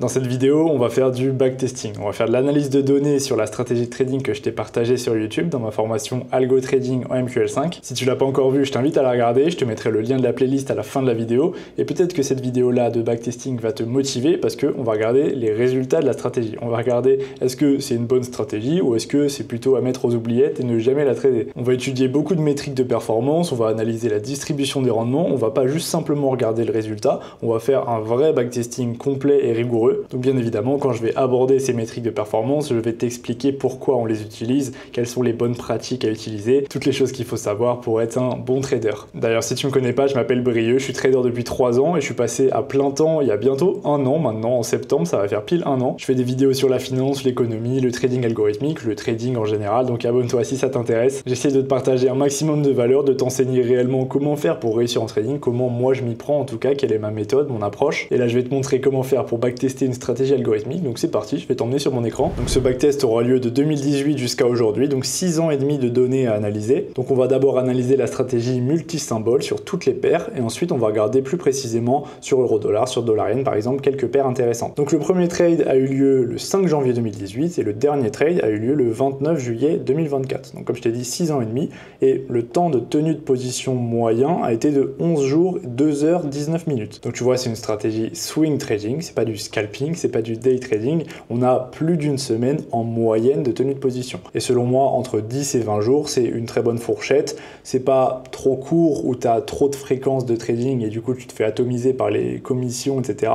Dans cette vidéo, on va faire du backtesting. On va faire de l'analyse de données sur la stratégie de trading que je t'ai partagée sur YouTube dans ma formation Algo Trading en MQL5. Si tu l'as pas encore vue, je t'invite à la regarder. Je te mettrai le lien de la playlist à la fin de la vidéo. Et peut-être que cette vidéo-là de backtesting va te motiver parce qu'on va regarder les résultats de la stratégie. On va regarder est-ce que c'est une bonne stratégie ou est-ce que c'est plutôt à mettre aux oubliettes et ne jamais la trader. On va étudier beaucoup de métriques de performance, on va analyser la distribution des rendements. On va pas juste simplement regarder le résultat, on va faire un vrai backtesting complet et rigoureux. Donc bien évidemment, quand je vais aborder ces métriques de performance, je vais t'expliquer pourquoi on les utilise, quelles sont les bonnes pratiques à utiliser, toutes les choses qu'il faut savoir pour être un bon trader. D'ailleurs, si tu me connais pas, je m'appelle Brieux, je suis trader depuis 3 ans et je suis passé à plein temps il y a bientôt 1 an maintenant, en septembre, ça va faire pile 1 an. Je fais des vidéos sur la finance, l'économie, le trading algorithmique, le trading en général, donc abonne-toi si ça t'intéresse. J'essaie de te partager un maximum de valeur, de t'enseigner réellement comment faire pour réussir en trading, comment moi je m'y prends en tout cas, quelle est ma méthode, mon approche. Et là, je vais te montrer comment faire pour backtester une stratégie algorithmique, donc c'est parti, je vais t'emmener sur mon écran. Donc ce backtest aura lieu de 2018 jusqu'à aujourd'hui, donc 6 ans et demi de données à analyser. Donc on va d'abord analyser la stratégie multi-symbole sur toutes les paires, et ensuite on va regarder plus précisément sur euro-dollar, sur dollar-yen par exemple, quelques paires intéressantes. Donc le premier trade a eu lieu le 5 janvier 2018, et le dernier trade a eu lieu le 29 juillet 2024. Donc comme je t'ai dit, 6 ans et demi, et le temps de tenue de position moyen a été de 11 jours, 2 heures, 19 minutes. Donc tu vois, c'est une stratégie swing trading, c'est pas du scalping, c'est pas du day trading, on a plus d'une semaine en moyenne de tenue de position. Et selon moi, entre 10 et 20 jours, c'est une très bonne fourchette. C'est pas trop court où tu as trop de fréquences de trading et du coup tu te fais atomiser par les commissions, etc.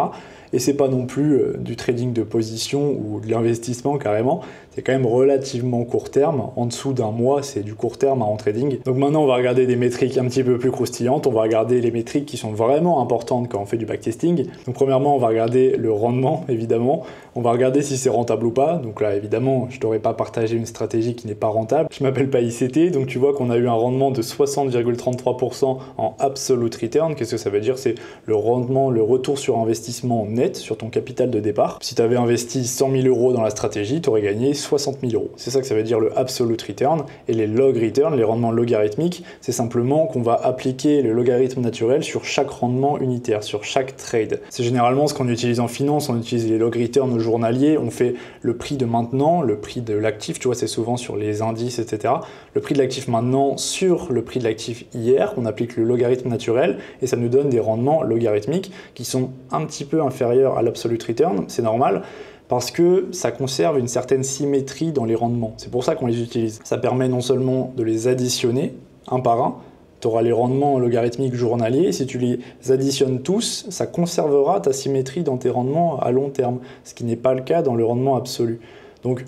Et c'est pas non plus du trading de position ou de l'investissement carrément. C'est quand même relativement court terme. En dessous d'un mois, c'est du court terme en trading. Donc maintenant, on va regarder des métriques un petit peu plus croustillantes. On va regarder les métriques qui sont vraiment importantes quand on fait du backtesting. Donc premièrement, on va regarder le rendement, évidemment. On va regarder si c'est rentable ou pas. Donc là, évidemment, je t'aurais pas partagé une stratégie qui n'est pas rentable. Je m'appelle pas ICT, donc tu vois qu'on a eu un rendement de 60,33% en absolute return. Qu'est-ce que ça veut dire? C'est le rendement, le retour sur investissement net sur ton capital de départ. Si tu avais investi 100 000 € dans la stratégie, tu aurais gagné 60 000 €. C'est ça que ça veut dire le absolute return. Et les log return, les rendements logarithmiques, c'est simplement qu'on va appliquer le logarithme naturel sur chaque rendement unitaire, sur chaque trade. C'est généralement ce qu'on utilise en finance, on utilise les log return journaliers, on fait le prix de maintenant, le prix de l'actif, tu vois, c'est souvent sur les indices, etc. Le prix de l'actif maintenant sur le prix de l'actif hier, on applique le logarithme naturel et ça nous donne des rendements logarithmiques qui sont un petit peu inférieurs à l'absolute return, c'est normal, parce que ça conserve une certaine symétrie dans les rendements. C'est pour ça qu'on les utilise. Ça permet non seulement de les additionner un par un, tu auras les rendements logarithmiques journaliers, si tu les additionnes tous, ça conservera ta symétrie dans tes rendements à long terme, ce qui n'est pas le cas dans le rendement absolu. Donc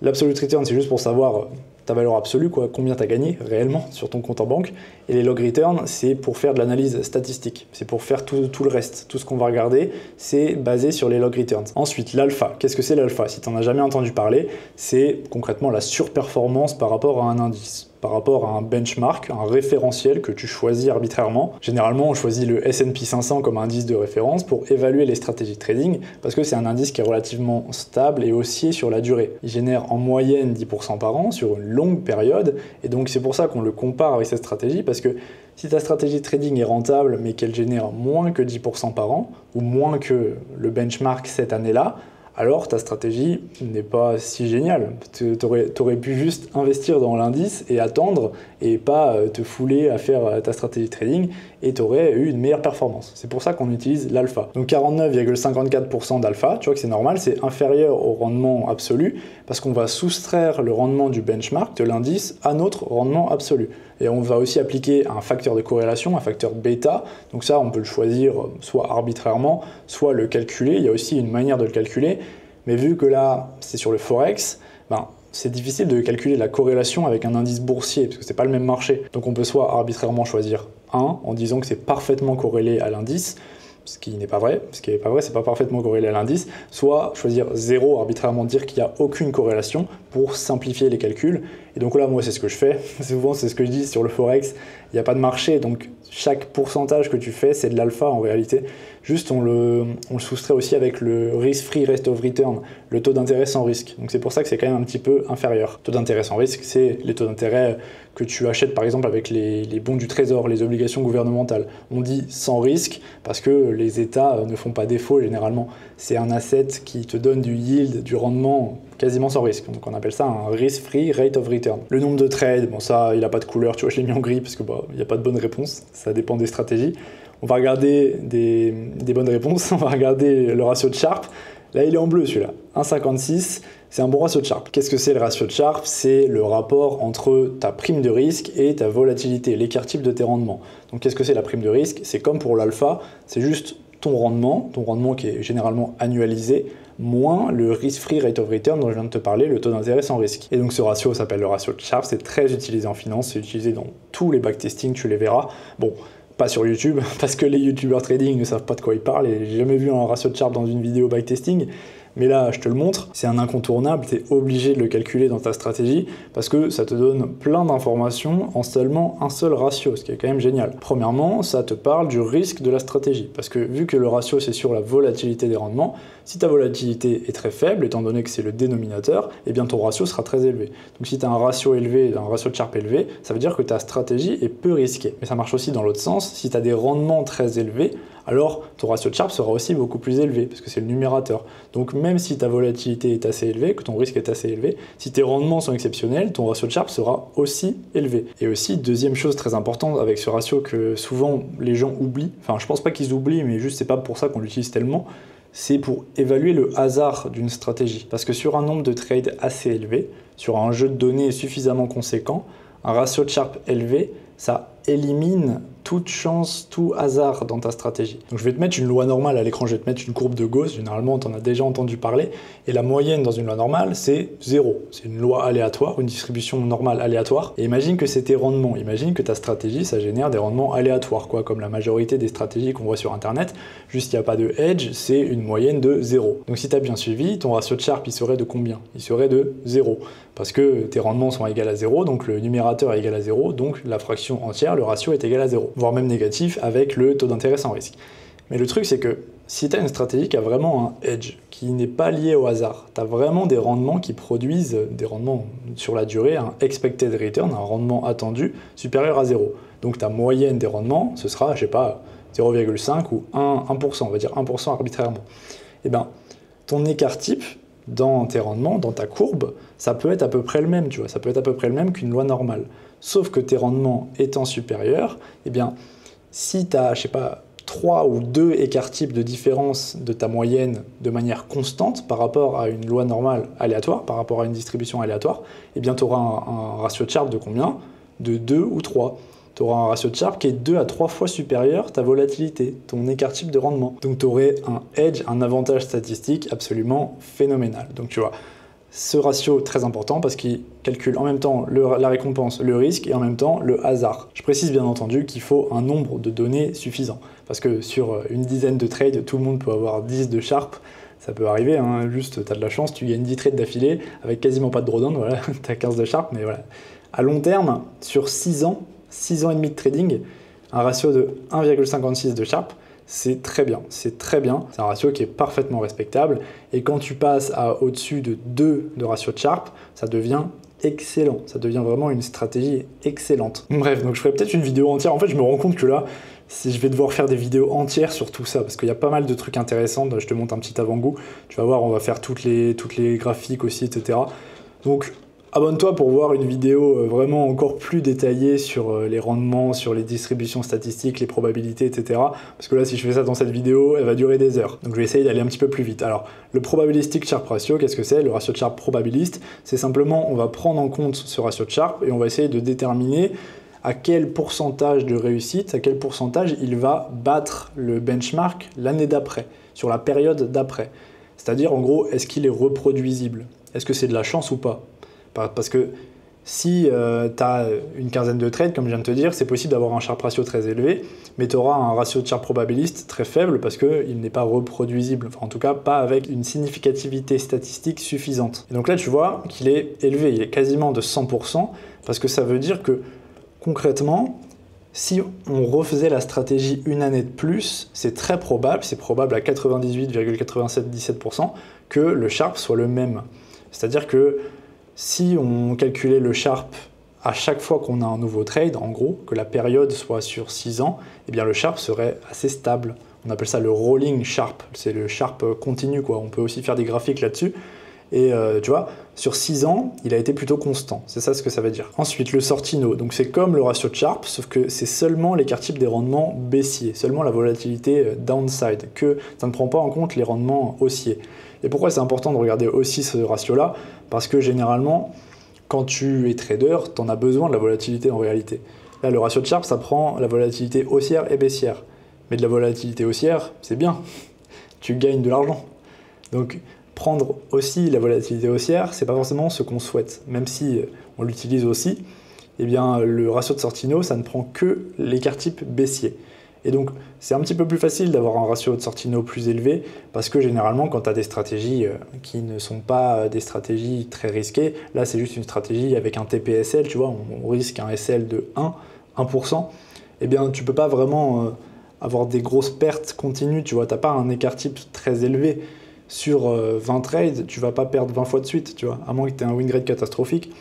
l'absolute return, c'est juste pour savoir ta valeur absolue, quoi, combien tu as gagné réellement sur ton compte en banque. Et les log return, c'est pour faire de l'analyse statistique. C'est pour faire tout le reste. Tout ce qu'on va regarder, c'est basé sur les log returns. Ensuite, l'alpha. Qu'est-ce que c'est l'alpha? Si tu n'en as jamais entendu parler, c'est concrètement la surperformance par rapport à un indice, par rapport à un benchmark, un référentiel que tu choisis arbitrairement. Généralement, on choisit le S&P 500 comme indice de référence pour évaluer les stratégies de trading parce que c'est un indice qui est relativement stable et haussier sur la durée. Il génère en moyenne 10% par an sur une longue période et donc c'est pour ça qu'on le compare avec cette stratégie parce que si ta stratégie de trading est rentable mais qu'elle génère moins que 10% par an ou moins que le benchmark cette année-là, alors ta stratégie n'est pas si géniale. Tu aurais pu juste investir dans l'indice et attendre et pas te fouler à faire ta stratégie de trading et tu aurais eu une meilleure performance. C'est pour ça qu'on utilise l'alpha. Donc 49,54% d'alpha, tu vois que c'est normal, c'est inférieur au rendement absolu parce qu'on va soustraire le rendement du benchmark, de l'indice, à notre rendement absolu. Et on va aussi appliquer un facteur de corrélation, un facteur bêta. Donc ça, on peut le choisir soit arbitrairement, soit le calculer. Il y a aussi une manière de le calculer. Mais vu que là, c'est sur le Forex, c'est difficile de calculer la corrélation avec un indice boursier, parce que c'est pas le même marché. Donc on peut soit arbitrairement choisir 1 en disant que c'est parfaitement corrélé à l'indice, ce qui n'est pas vrai, c'est pas parfaitement corrélé à l'indice, soit choisir 0, arbitrairement dire qu'il n'y a aucune corrélation pour simplifier les calculs. Et donc là, moi, c'est ce que je fais. Souvent, c'est ce que je dis sur le Forex, il n'y a pas de marché, donc chaque pourcentage que tu fais, c'est de l'alpha en réalité. Juste, on le soustrait aussi avec le risk-free rate of return, le taux d'intérêt sans risque. Donc c'est pour ça que c'est quand même un petit peu inférieur. Taux d'intérêt sans risque, c'est les taux d'intérêt que tu achètes par exemple avec les bons du trésor, les obligations gouvernementales. On dit sans risque parce que les États ne font pas défaut généralement. C'est un asset qui te donne du yield, du rendement quasiment sans risque. Donc on appelle ça un risk-free rate of return. Le nombre de trades, bon ça, il n'a pas de couleur, tu vois, je l'ai mis en gris parce que il n'y a pas de bonne réponse, ça dépend des stratégies. On va regarder des bonnes réponses, on va regarder le ratio de Sharpe. Là, il est en bleu celui-là, 1,56, c'est un bon ratio de Sharpe. Qu'est-ce que c'est le ratio de Sharpe? C'est le rapport entre ta prime de risque et ta volatilité, l'écart type de tes rendements. Donc qu'est-ce que c'est la prime de risque? C'est comme pour l'alpha, c'est juste ton rendement qui est généralement annualisé, moins le risk-free rate of return dont je viens de te parler, le taux d'intérêt sans risque. Et donc ce ratio s'appelle le ratio de Sharpe, c'est très utilisé en finance, c'est utilisé dans tous les backtesting, tu les verras. Bon, pas sur YouTube, parce que les youtubeurs trading ne savent pas de quoi ils parlent, et j'ai jamais vu un ratio de Sharpe dans une vidéo backtesting, mais là je te le montre, c'est un incontournable, tu es obligé de le calculer dans ta stratégie, parce que ça te donne plein d'informations en seulement un seul ratio, ce qui est quand même génial. Premièrement, ça te parle du risque de la stratégie, parce que vu que le ratio c'est sur la volatilité des rendements, si ta volatilité est très faible, étant donné que c'est le dénominateur, eh bien ton ratio sera très élevé. Donc si tu as un ratio élevé, un ratio de Sharpe élevé, ça veut dire que ta stratégie est peu risquée. Mais ça marche aussi dans l'autre sens, si tu as des rendements très élevés, alors ton ratio de Sharpe sera aussi beaucoup plus élevé, parce que c'est le numérateur. Donc même si ta volatilité est assez élevée, que ton risque est assez élevé, si tes rendements sont exceptionnels, ton ratio de Sharpe sera aussi élevé. Et aussi, deuxième chose très importante avec ce ratio que souvent les gens oublient, enfin je pense pas qu'ils oublient, mais juste c'est pas pour ça qu'on l'utilise tellement, c'est pour évaluer le hasard d'une stratégie. Parce que sur un nombre de trades assez élevé, sur un jeu de données suffisamment conséquent, un ratio de Sharpe élevé, ça élimine toute chance, tout hasard dans ta stratégie. Donc je vais te mettre une loi normale à l'écran, je vais te mettre une courbe de Gauss, généralement tu en as déjà entendu parler, et la moyenne dans une loi normale c'est 0. C'est une loi aléatoire, une distribution normale aléatoire, et imagine que c'est tes rendements, imagine que ta stratégie ça génère des rendements aléatoires, quoi, comme la majorité des stratégies qu'on voit sur internet, juste il n'y a pas de hedge, c'est une moyenne de 0. Donc si tu as bien suivi, ton ratio de Sharpe il serait de combien? Il serait de 0, parce que tes rendements sont égaux à 0, donc le numérateur est égal à 0, donc la fraction entière, le ratio est égal à 0, voire même négatif avec le taux d'intérêt sans risque. Mais le truc c'est que si tu as une stratégie qui a vraiment un hedge, qui n'est pas lié au hasard, tu as vraiment des rendements qui produisent des rendements sur la durée, un expected return, un rendement attendu supérieur à 0. Donc ta moyenne des rendements, ce sera, je sais pas, 0,5 ou 1%, on va dire 1% arbitrairement. Et bien, ton écart type dans tes rendements, dans ta courbe, ça peut être à peu près le même, tu vois, ça peut être à peu près le même qu'une loi normale. Sauf que tes rendements étant supérieurs, eh bien, si tu as, je sais pas, 3 ou 2 écarts types de différence de ta moyenne de manière constante par rapport à une loi normale aléatoire, par rapport à une distribution aléatoire, eh bien, tu auras un ratio de Sharpe de combien? De 2 ou 3. Tu auras un ratio de Sharpe qui est 2 à 3 fois supérieur à ta volatilité, ton écart type de rendement. Donc tu aurais un edge, un avantage statistique absolument phénoménal. Donc tu vois, ce ratio très important parce qu'il calcule en même temps la récompense, le risque et en même temps le hasard. Je précise bien entendu qu'il faut un nombre de données suffisant parce que sur une dizaine de trades, tout le monde peut avoir 10 de Sharpe. Ça peut arriver, hein, juste tu as de la chance, tu gagnes 10 trades d'affilée avec quasiment pas de drawdown, voilà, tu as 15 de Sharpe, mais voilà. À long terme, sur 6 ans et demi de trading, un ratio de 1,56 de Sharpe, c'est très bien, c'est un ratio qui est parfaitement respectable, et quand tu passes à au-dessus de 2 de ratio de Sharpe, ça devient excellent, ça devient vraiment une stratégie excellente. Bref, donc je ferai peut-être une vidéo entière, en fait je me rends compte que là, si je vais devoir faire des vidéos entières sur tout ça, parce qu'il y a pas mal de trucs intéressants, je te montre un petit avant-goût, tu vas voir, on va faire toutes les graphiques aussi, etc. Donc abonne-toi pour voir une vidéo vraiment encore plus détaillée sur les rendements, sur les distributions statistiques, les probabilités, etc. Parce que là, si je fais ça dans cette vidéo, elle va durer des heures. Donc je vais essayer d'aller un petit peu plus vite. Alors, le probabilistic Sharpe ratio, qu'est-ce que c'est? Le ratio de Sharpe probabiliste, c'est simplement, on va prendre en compte ce ratio de Sharpe et on va essayer de déterminer à quel pourcentage de réussite, à quel pourcentage il va battre le benchmark l'année d'après, sur la période d'après. C'est-à-dire, en gros, est-ce qu'il est reproduisible? Est-ce que c'est de la chance ou pas? Parce que si tu as une quinzaine de trades, comme je viens de te dire, c'est possible d'avoir un Sharpe ratio très élevé, mais tu auras un ratio de Sharpe probabiliste très faible parce qu'il n'est pas reproduisible, enfin en tout cas pas avec une significativité statistique suffisante. Et donc là tu vois qu'il est élevé, il est quasiment de 100%, parce que ça veut dire que concrètement, Si on refaisait la stratégie une année de plus, c'est très probable, c'est probable à 98,97% que le Sharpe soit le même. C'est-à-dire que si on calculait le Sharpe à chaque fois qu'on a un nouveau trade, en gros, que la période soit sur 6 ans, eh bien le Sharpe serait assez stable. On appelle ça le rolling Sharpe, c'est le Sharpe continu, quoi. On peut aussi faire des graphiques là-dessus. Et tu vois, sur 6 ans, il a été plutôt constant. C'est ça ce que ça veut dire. Ensuite, le Sortino. Donc c'est comme le ratio de Sharpe, sauf que c'est seulement l'écart type des rendements baissiers, seulement la volatilité downside, que ça ne prend pas en compte les rendements haussiers. Et pourquoi c'est important de regarder aussi ce ratio-là? Parce que généralement, quand tu es trader, tu en as besoin de la volatilité en réalité. Là, le ratio de Sharpe, ça prend la volatilité haussière et baissière. Mais de la volatilité haussière, c'est bien. Tu gagnes de l'argent. Donc, prendre aussi la volatilité haussière, c'est pas forcément ce qu'on souhaite. Même si on l'utilise aussi, eh bien, le ratio de Sortino, ça ne prend que l'écart type baissier. Et donc, c'est un petit peu plus facile d'avoir un ratio de Sortino plus élevé parce que généralement, quand tu as des stratégies qui ne sont pas des stratégies très risquées, là, c'est juste une stratégie avec un TPSL, tu vois, on risque un SL de 1%, eh bien, tu peux pas vraiment avoir des grosses pertes continues, tu vois, tu n'as pas un écart type très élevé. Sur 20 trades, tu vas pas perdre 20 fois de suite, tu vois, à moins que tu aies un win rate catastrophique.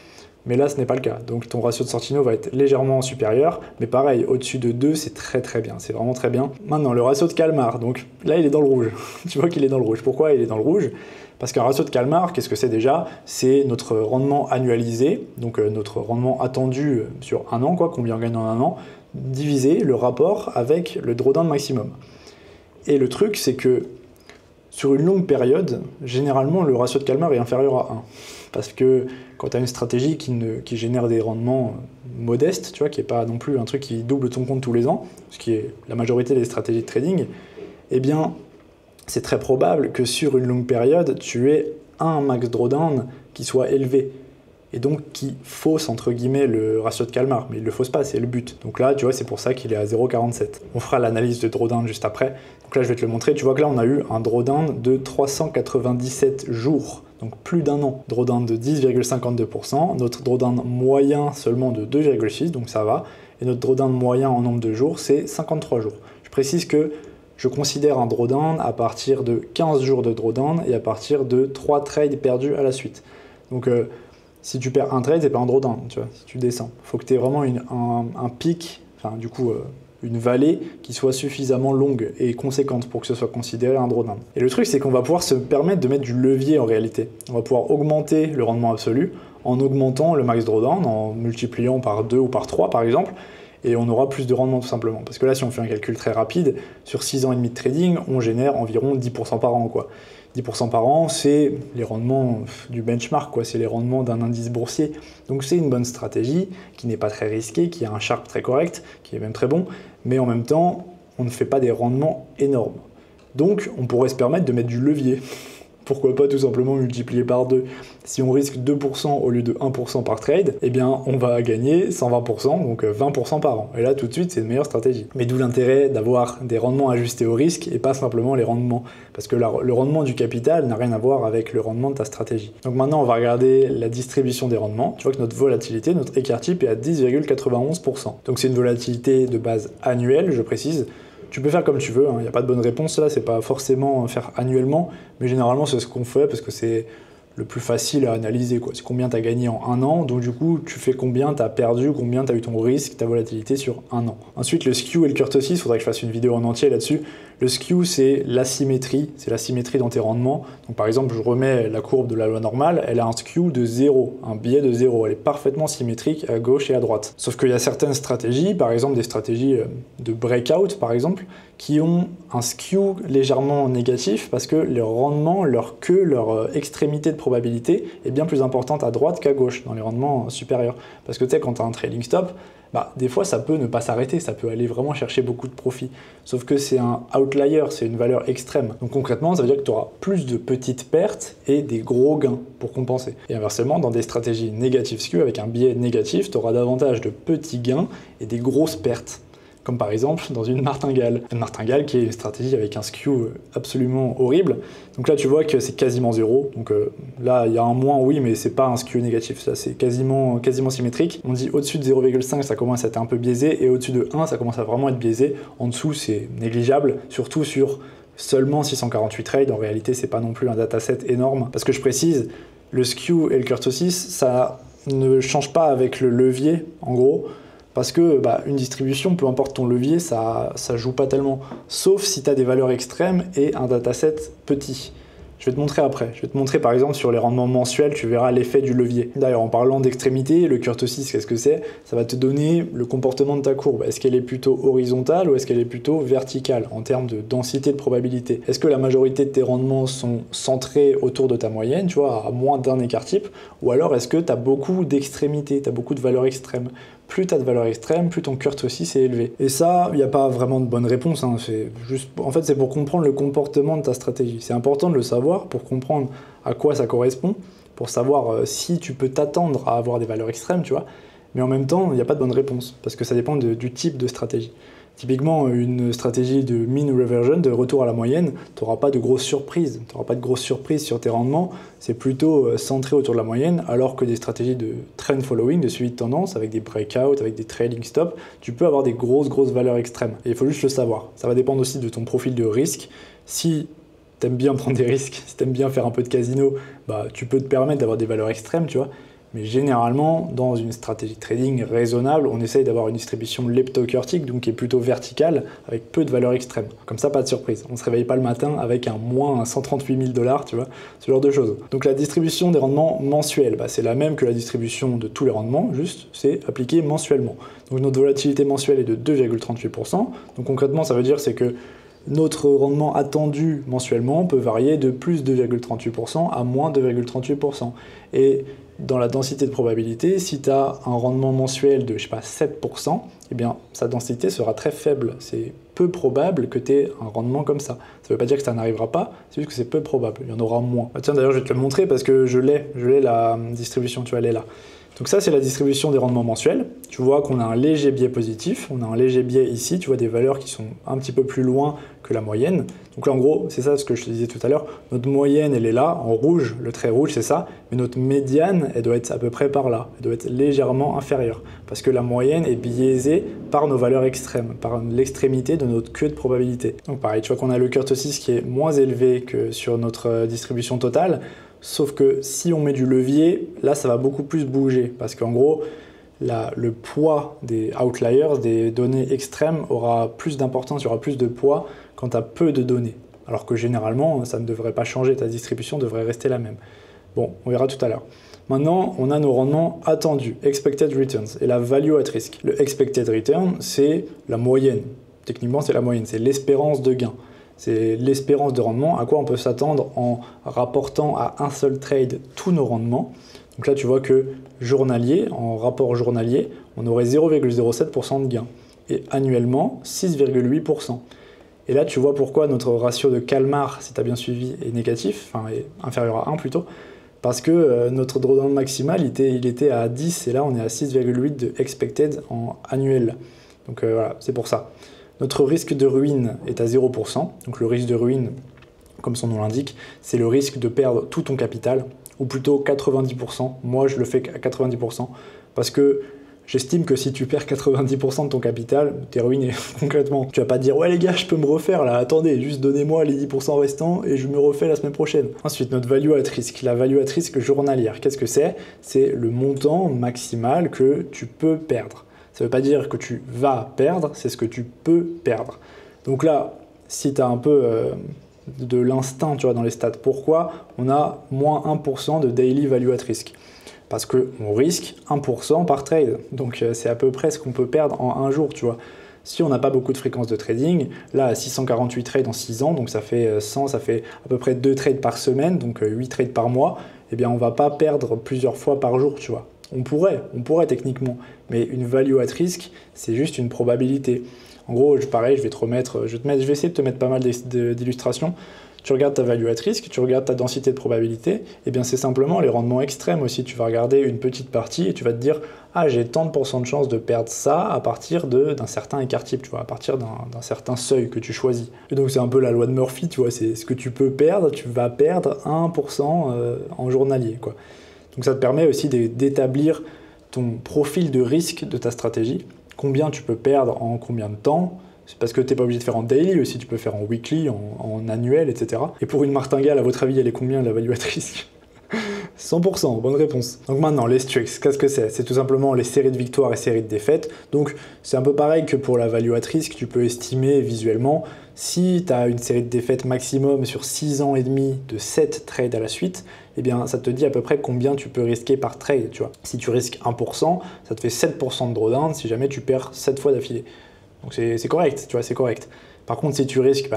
Mais là, ce n'est pas le cas. Donc ton ratio de Sortino va être légèrement supérieur, mais pareil, au-dessus de 2, c'est très très bien, c'est vraiment très bien. Maintenant, le ratio de Kalmar, donc là, il est dans le rouge. Tu vois qu'il est dans le rouge. Pourquoi il est dans le rouge? Parce qu'un ratio de Kalmar, qu'est-ce que c'est déjà? C'est notre rendement annualisé, donc notre rendement attendu sur un an, quoi, combien on gagne en un an, divisé le rapport avec le drawdown maximum. Et le truc, c'est que sur une longue période, généralement, le ratio de Kalmar est inférieur à 1. Parce que quand tu as une stratégie qui génère des rendements modestes, tu vois, qui n'est pas non plus un truc qui double ton compte tous les ans, ce qui est la majorité des stratégies de trading, eh bien, c'est très probable que sur une longue période, tu aies un max drawdown qui soit élevé. Et donc qui fausse entre guillemets le ratio de Kalmar, mais il ne le fausse pas, c'est le but. Donc là, tu vois, c'est pour ça qu'il est à 0,47. On fera l'analyse de drawdown juste après. Donc là, je vais te le montrer. Tu vois que là, on a eu un drawdown de 397 jours, donc plus d'un an. Drawdown de 10,52%, notre drawdown moyen seulement de 2,6, donc ça va. Et notre drawdown moyen en nombre de jours, c'est 53 jours. Je précise que je considère un drawdown à partir de 15 jours de drawdown et à partir de 3 trades perdus à la suite. Donc, si tu perds un trade, c'est pas un drawdown, tu vois, si tu descends. Il faut que tu aies vraiment un pic, enfin du coup une vallée qui soit suffisamment longue et conséquente pour que ce soit considéré un drawdown. Et le truc, c'est qu'on va pouvoir se permettre de mettre du levier en réalité. On va pouvoir augmenter le rendement absolu en augmentant le max drawdown, en multipliant par 2 ou par 3 par exemple, et on aura plus de rendement tout simplement. Parce que là, si on fait un calcul très rapide, sur 6 ans et demi de trading, on génère environ 10% par an, quoi. 10% par an, c'est les rendements du benchmark, quoi. C'est les rendements d'un indice boursier. Donc c'est une bonne stratégie qui n'est pas très risquée, qui a un Sharpe très correct, qui est même très bon, mais en même temps, on ne fait pas des rendements énormes. Donc on pourrait se permettre de mettre du levier. Pourquoi pas tout simplement multiplier par 2. Si on risque 2% au lieu de 1% par trade, eh bien on va gagner 120%, donc 20% par an. Et là tout de suite c'est une meilleure stratégie. Mais d'où l'intérêt d'avoir des rendements ajustés au risque et pas simplement les rendements. Parce que le rendement du capital n'a rien à voir avec le rendement de ta stratégie. Donc maintenant on va regarder la distribution des rendements. Tu vois que notre volatilité, notre écart type est à 10,91%. Donc c'est une volatilité de base annuelle, je précise. Tu peux faire comme tu veux, il n'y a pas de bonne réponse là, c'est pas forcément faire annuellement, mais généralement c'est ce qu'on fait parce que c'est le plus facile à analyser, quoi. C'est combien tu as gagné en un an, donc du coup tu fais combien tu as perdu, combien tu as eu ton risque, ta volatilité sur un an. Ensuite le skew et le kurtosis, il faudrait que je fasse une vidéo en entier là-dessus. Le skew c'est l'asymétrie dans tes rendements. Donc par exemple je remets la courbe de la loi normale, elle a un skew de 0, un biais de 0, elle est parfaitement symétrique à gauche et à droite. Sauf qu'il y a certaines stratégies, par exemple des stratégies de breakout par exemple, qui ont un skew légèrement négatif parce que leur rendement, leur queue, leur extrémité de probabilité est bien plus importante à droite qu'à gauche dans les rendements supérieurs. Parce que tu sais, quand tu as un trailing stop, bah, des fois ça peut ne pas s'arrêter, ça peut aller vraiment chercher beaucoup de profit. Sauf que c'est un outlier, c'est une valeur extrême. Donc concrètement, ça veut dire que tu auras plus de petites pertes et des gros gains pour compenser. Et inversement, dans des stratégies négatives skew, avec un biais négatif, tu auras davantage de petits gains et des grosses pertes. comme par exemple dans une martingale. Une martingale qui est une stratégie avec un skew absolument horrible. Donc là tu vois que c'est quasiment 0, donc là il y a un moins oui, mais c'est pas un skew négatif, ça c'est quasiment symétrique. On dit au-dessus de 0,5 ça commence à être un peu biaisé, et au-dessus de 1 ça commence à vraiment être biaisé. En dessous c'est négligeable, surtout sur seulement 648 trades. En réalité c'est pas non plus un dataset énorme, parce que je précise, le skew et le kurtosis ça ne change pas avec le levier en gros. Parce que une distribution, peu importe ton levier, ça joue pas tellement. Sauf si tu as des valeurs extrêmes et un dataset petit. Je vais te montrer après. Je vais te montrer par exemple sur les rendements mensuels, tu verras l'effet du levier. D'ailleurs, en parlant d'extrémité, le kurtosis, qu'est-ce que c'est? Ça va te donner le comportement de ta courbe. Est-ce qu'elle est plutôt horizontale ou est-ce qu'elle est plutôt verticale en termes de densité de probabilité? Est-ce que la majorité de tes rendements sont centrés autour de ta moyenne, tu vois, à moins d'un écart type? Ou alors est-ce que tu as beaucoup d'extrémités, tu as beaucoup de valeurs extrêmes? Plus tu as de valeurs extrêmes, plus ton kurtosis est élevé. Et ça, il n'y a pas vraiment de bonne réponse. Hein. En fait, c'est pour comprendre le comportement de ta stratégie. C'est important de le savoir pour comprendre à quoi ça correspond, pour savoir si tu peux t'attendre à avoir des valeurs extrêmes, tu vois. Mais en même temps, il n'y a pas de bonne réponse, parce que ça dépend du type de stratégie. Typiquement, une stratégie de mean reversion, de retour à la moyenne, tu n'auras pas de grosses surprises. Tu n'auras pas de grosses surprises sur tes rendements. C'est plutôt centré autour de la moyenne, alors que des stratégies de trend following, de suivi de tendance, avec des breakouts, avec des trailing stops, tu peux avoir des grosses valeurs extrêmes. Et il faut juste le savoir. Ça va dépendre aussi de ton profil de risque. Si tu aimes bien prendre des risques, si tu aimes bien faire un peu de casino, tu peux te permettre d'avoir des valeurs extrêmes, tu vois. Mais généralement, dans une stratégie de trading raisonnable, on essaye d'avoir une distribution leptokurtique, donc qui est plutôt verticale, avec peu de valeurs extrêmes. Comme ça, pas de surprise. On ne se réveille pas le matin avec un moins 138 000 $, tu vois, ce genre de choses. Donc la distribution des rendements mensuels, c'est la même que la distribution de tous les rendements, juste c'est appliqué mensuellement. Donc notre volatilité mensuelle est de 2,38%. Donc concrètement, ça veut dire c'est que notre rendement attendu mensuellement peut varier de plus 2,38% à moins 2,38%. Et dans la densité de probabilité, si tu as un rendement mensuel de, 7%, eh bien, sa densité sera très faible. C'est peu probable que tu aies un rendement comme ça. Ça ne veut pas dire que ça n'arrivera pas, c'est juste que c'est peu probable. Il y en aura moins. Tiens, d'ailleurs, je vais te le montrer parce que je l'ai la distribution, tu vois, elle est là. Donc ça, c'est la distribution des rendements mensuels. Tu vois qu'on a un léger biais positif, on a un léger biais ici, tu vois des valeurs qui sont un petit peu plus loin que la moyenne. Donc là, en gros, c'est ça ce que je te disais tout à l'heure. Notre moyenne, elle est là, en rouge, le trait rouge, c'est ça. Mais notre médiane, elle doit être à peu près par là. Elle doit être légèrement inférieure. Parce que la moyenne est biaisée par nos valeurs extrêmes, par l'extrémité de notre queue de probabilité. Donc pareil, tu vois qu'on a le kurtosis qui est moins élevé que sur notre distribution totale. Sauf que si on met du levier, là ça va beaucoup plus bouger parce qu'en gros, le poids des outliers, des données extrêmes aura plus d'importance, il y aura plus de poids quand tu as peu de données. Alors que généralement, ça ne devrait pas changer, ta distribution devrait rester la même. Bon, on verra tout à l'heure. Maintenant, on a nos rendements attendus, expected returns, et la value at risk. Le expected return, c'est la moyenne. Techniquement, c'est la moyenne, c'est l'espérance de gain. C'est l'espérance de rendement, à quoi on peut s'attendre en rapportant à un seul trade tous nos rendements. Donc là, tu vois que journalier, en rapport journalier, on aurait 0,07% de gain. Et annuellement, 6,8%. Et là, tu vois pourquoi notre ratio de Kalmar, si tu as bien suivi, est négatif, enfin est inférieur à 1 plutôt. Parce que notre drawdown maximal, il était à 10, et là, on est à 6,8 de expected en annuel. Donc voilà, c'est pour ça. Notre risque de ruine est à 0%. Donc le risque de ruine, comme son nom l'indique, c'est le risque de perdre tout ton capital, ou plutôt 90%. Moi, je le fais à 90%, parce que j'estime que si tu perds 90% de ton capital, t'es ruiné, concrètement. Tu vas pas te dire « Ouais les gars, je peux me refaire là, attendez, juste donnez-moi les 10% restants et je me refais la semaine prochaine. » Ensuite, notre value at risk. La value at risk journalière, qu'est-ce que c'est? C'est le montant maximal que tu peux perdre. Ça ne veut pas dire que tu vas perdre, c'est ce que tu peux perdre. Donc là, si tu as un peu de l'instinct, tu vois, dans les stats, pourquoi on a moins 1% de daily value at risk? Parce qu'on risque 1% par trade. Donc c'est à peu près ce qu'on peut perdre en un jour, tu vois. Si on n'a pas beaucoup de fréquence de trading, là, à 648 trades en 6 ans, donc ça fait 100, ça fait à peu près 2 trades par semaine, donc 8 trades par mois, eh bien on ne va pas perdre plusieurs fois par jour, tu vois. On pourrait techniquement, mais une value at risk, c'est juste une probabilité. En gros, pareil, je vais essayer de te mettre pas mal d'illustrations. Tu regardes ta value at risk, tu regardes ta densité de probabilité, et bien c'est simplement les rendements extrêmes aussi. Tu vas regarder une petite partie et tu vas te dire « Ah, j'ai tant de pourcents de chance de perdre ça à partir d'un certain écart type, tu vois, à partir d'un certain seuil que tu choisis. » Et donc c'est un peu la loi de Murphy, tu vois, c'est ce que tu peux perdre, tu vas perdre 1% en journalier, quoi. Donc ça te permet aussi d'établir ton profil de risque de ta stratégie, combien tu peux perdre en combien de temps. C'est parce que tu n'es pas obligé de faire en daily aussi, tu peux faire en weekly, en annuel, etc. Et pour une martingale, à votre avis, elle est combien la value at risk? 100%, bonne réponse. Donc maintenant, les streaks, qu'est-ce que c'est? C'est tout simplement les séries de victoires et séries de défaites. Donc c'est un peu pareil que pour la value at risk, tu peux estimer visuellement si tu as une série de défaites maximum sur 6 ans et demi de 7 trades à la suite, eh bien ça te dit à peu près combien tu peux risquer par trade, tu vois. Si tu risques 1%, ça te fait 7% de drawdown si jamais tu perds 7 fois d'affilée. Donc c'est correct, tu vois, c'est correct. Par contre, si tu risques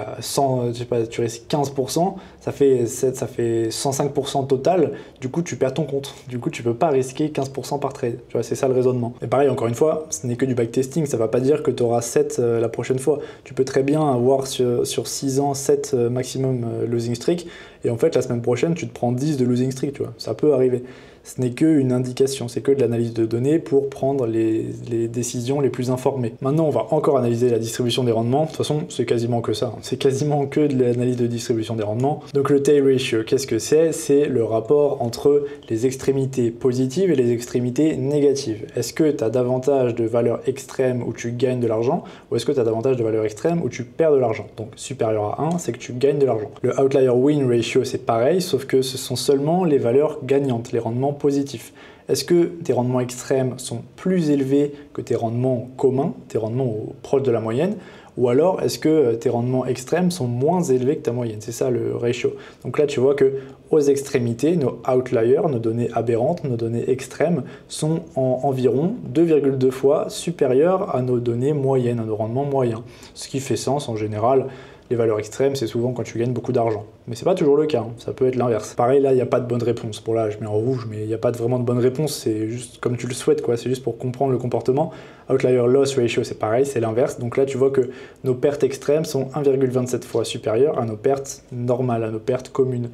tu risques 15%, ça fait 105% total, du coup tu perds ton compte. Du coup, tu ne peux pas risquer 15% par trade. Tu vois, c'est ça le raisonnement. Et pareil, encore une fois, ce n'est que du backtesting, ça ne va pas dire que tu auras 7 la prochaine fois. Tu peux très bien avoir sur 6 ans 7 maximum losing streak, et en fait, la semaine prochaine, tu te prends 10 de losing streak, tu vois. Ça peut arriver. Ce n'est qu'une indication, c'est que de l'analyse de données pour prendre les décisions les plus informées. Maintenant, on va encore analyser la distribution des rendements. De toute façon, c'est quasiment que ça. C'est quasiment que de l'analyse de distribution des rendements. Donc le tail ratio, qu'est-ce que c'est? C'est le rapport entre les extrémités positives et les extrémités négatives. Est-ce que tu as davantage de valeurs extrêmes où tu gagnes de l'argent, ou est-ce que tu as davantage de valeurs extrêmes où tu perds de l'argent? Donc supérieur à 1, c'est que tu gagnes de l'argent. Le outlier win ratio, c'est pareil, sauf que ce sont seulement les valeurs gagnantes, les rendements positifs. Est-ce que tes rendements extrêmes sont plus élevés que tes rendements communs, tes rendements proches de la moyenne, ou alors est-ce que tes rendements extrêmes sont moins élevés que ta moyenne? C'est ça le ratio. Donc là, tu vois que aux extrémités, nos outliers, nos données aberrantes, nos données extrêmes sont en environ 2,2 fois supérieures à nos données moyennes, à nos rendements moyens. Ce qui fait sens en général. Les valeurs extrêmes, c'est souvent quand tu gagnes beaucoup d'argent. Mais c'est pas toujours le cas, hein. Ça peut être l'inverse. Pareil, là, il n'y a pas de bonne réponse. Bon, là, je mets en rouge, mais il n'y a pas vraiment de bonne réponse. C'est juste comme tu le souhaites, quoi. C'est juste pour comprendre le comportement. Outlier loss ratio, c'est pareil, c'est l'inverse. Donc là, tu vois que nos pertes extrêmes sont 1,27 fois supérieures à nos pertes normales, à nos pertes communes.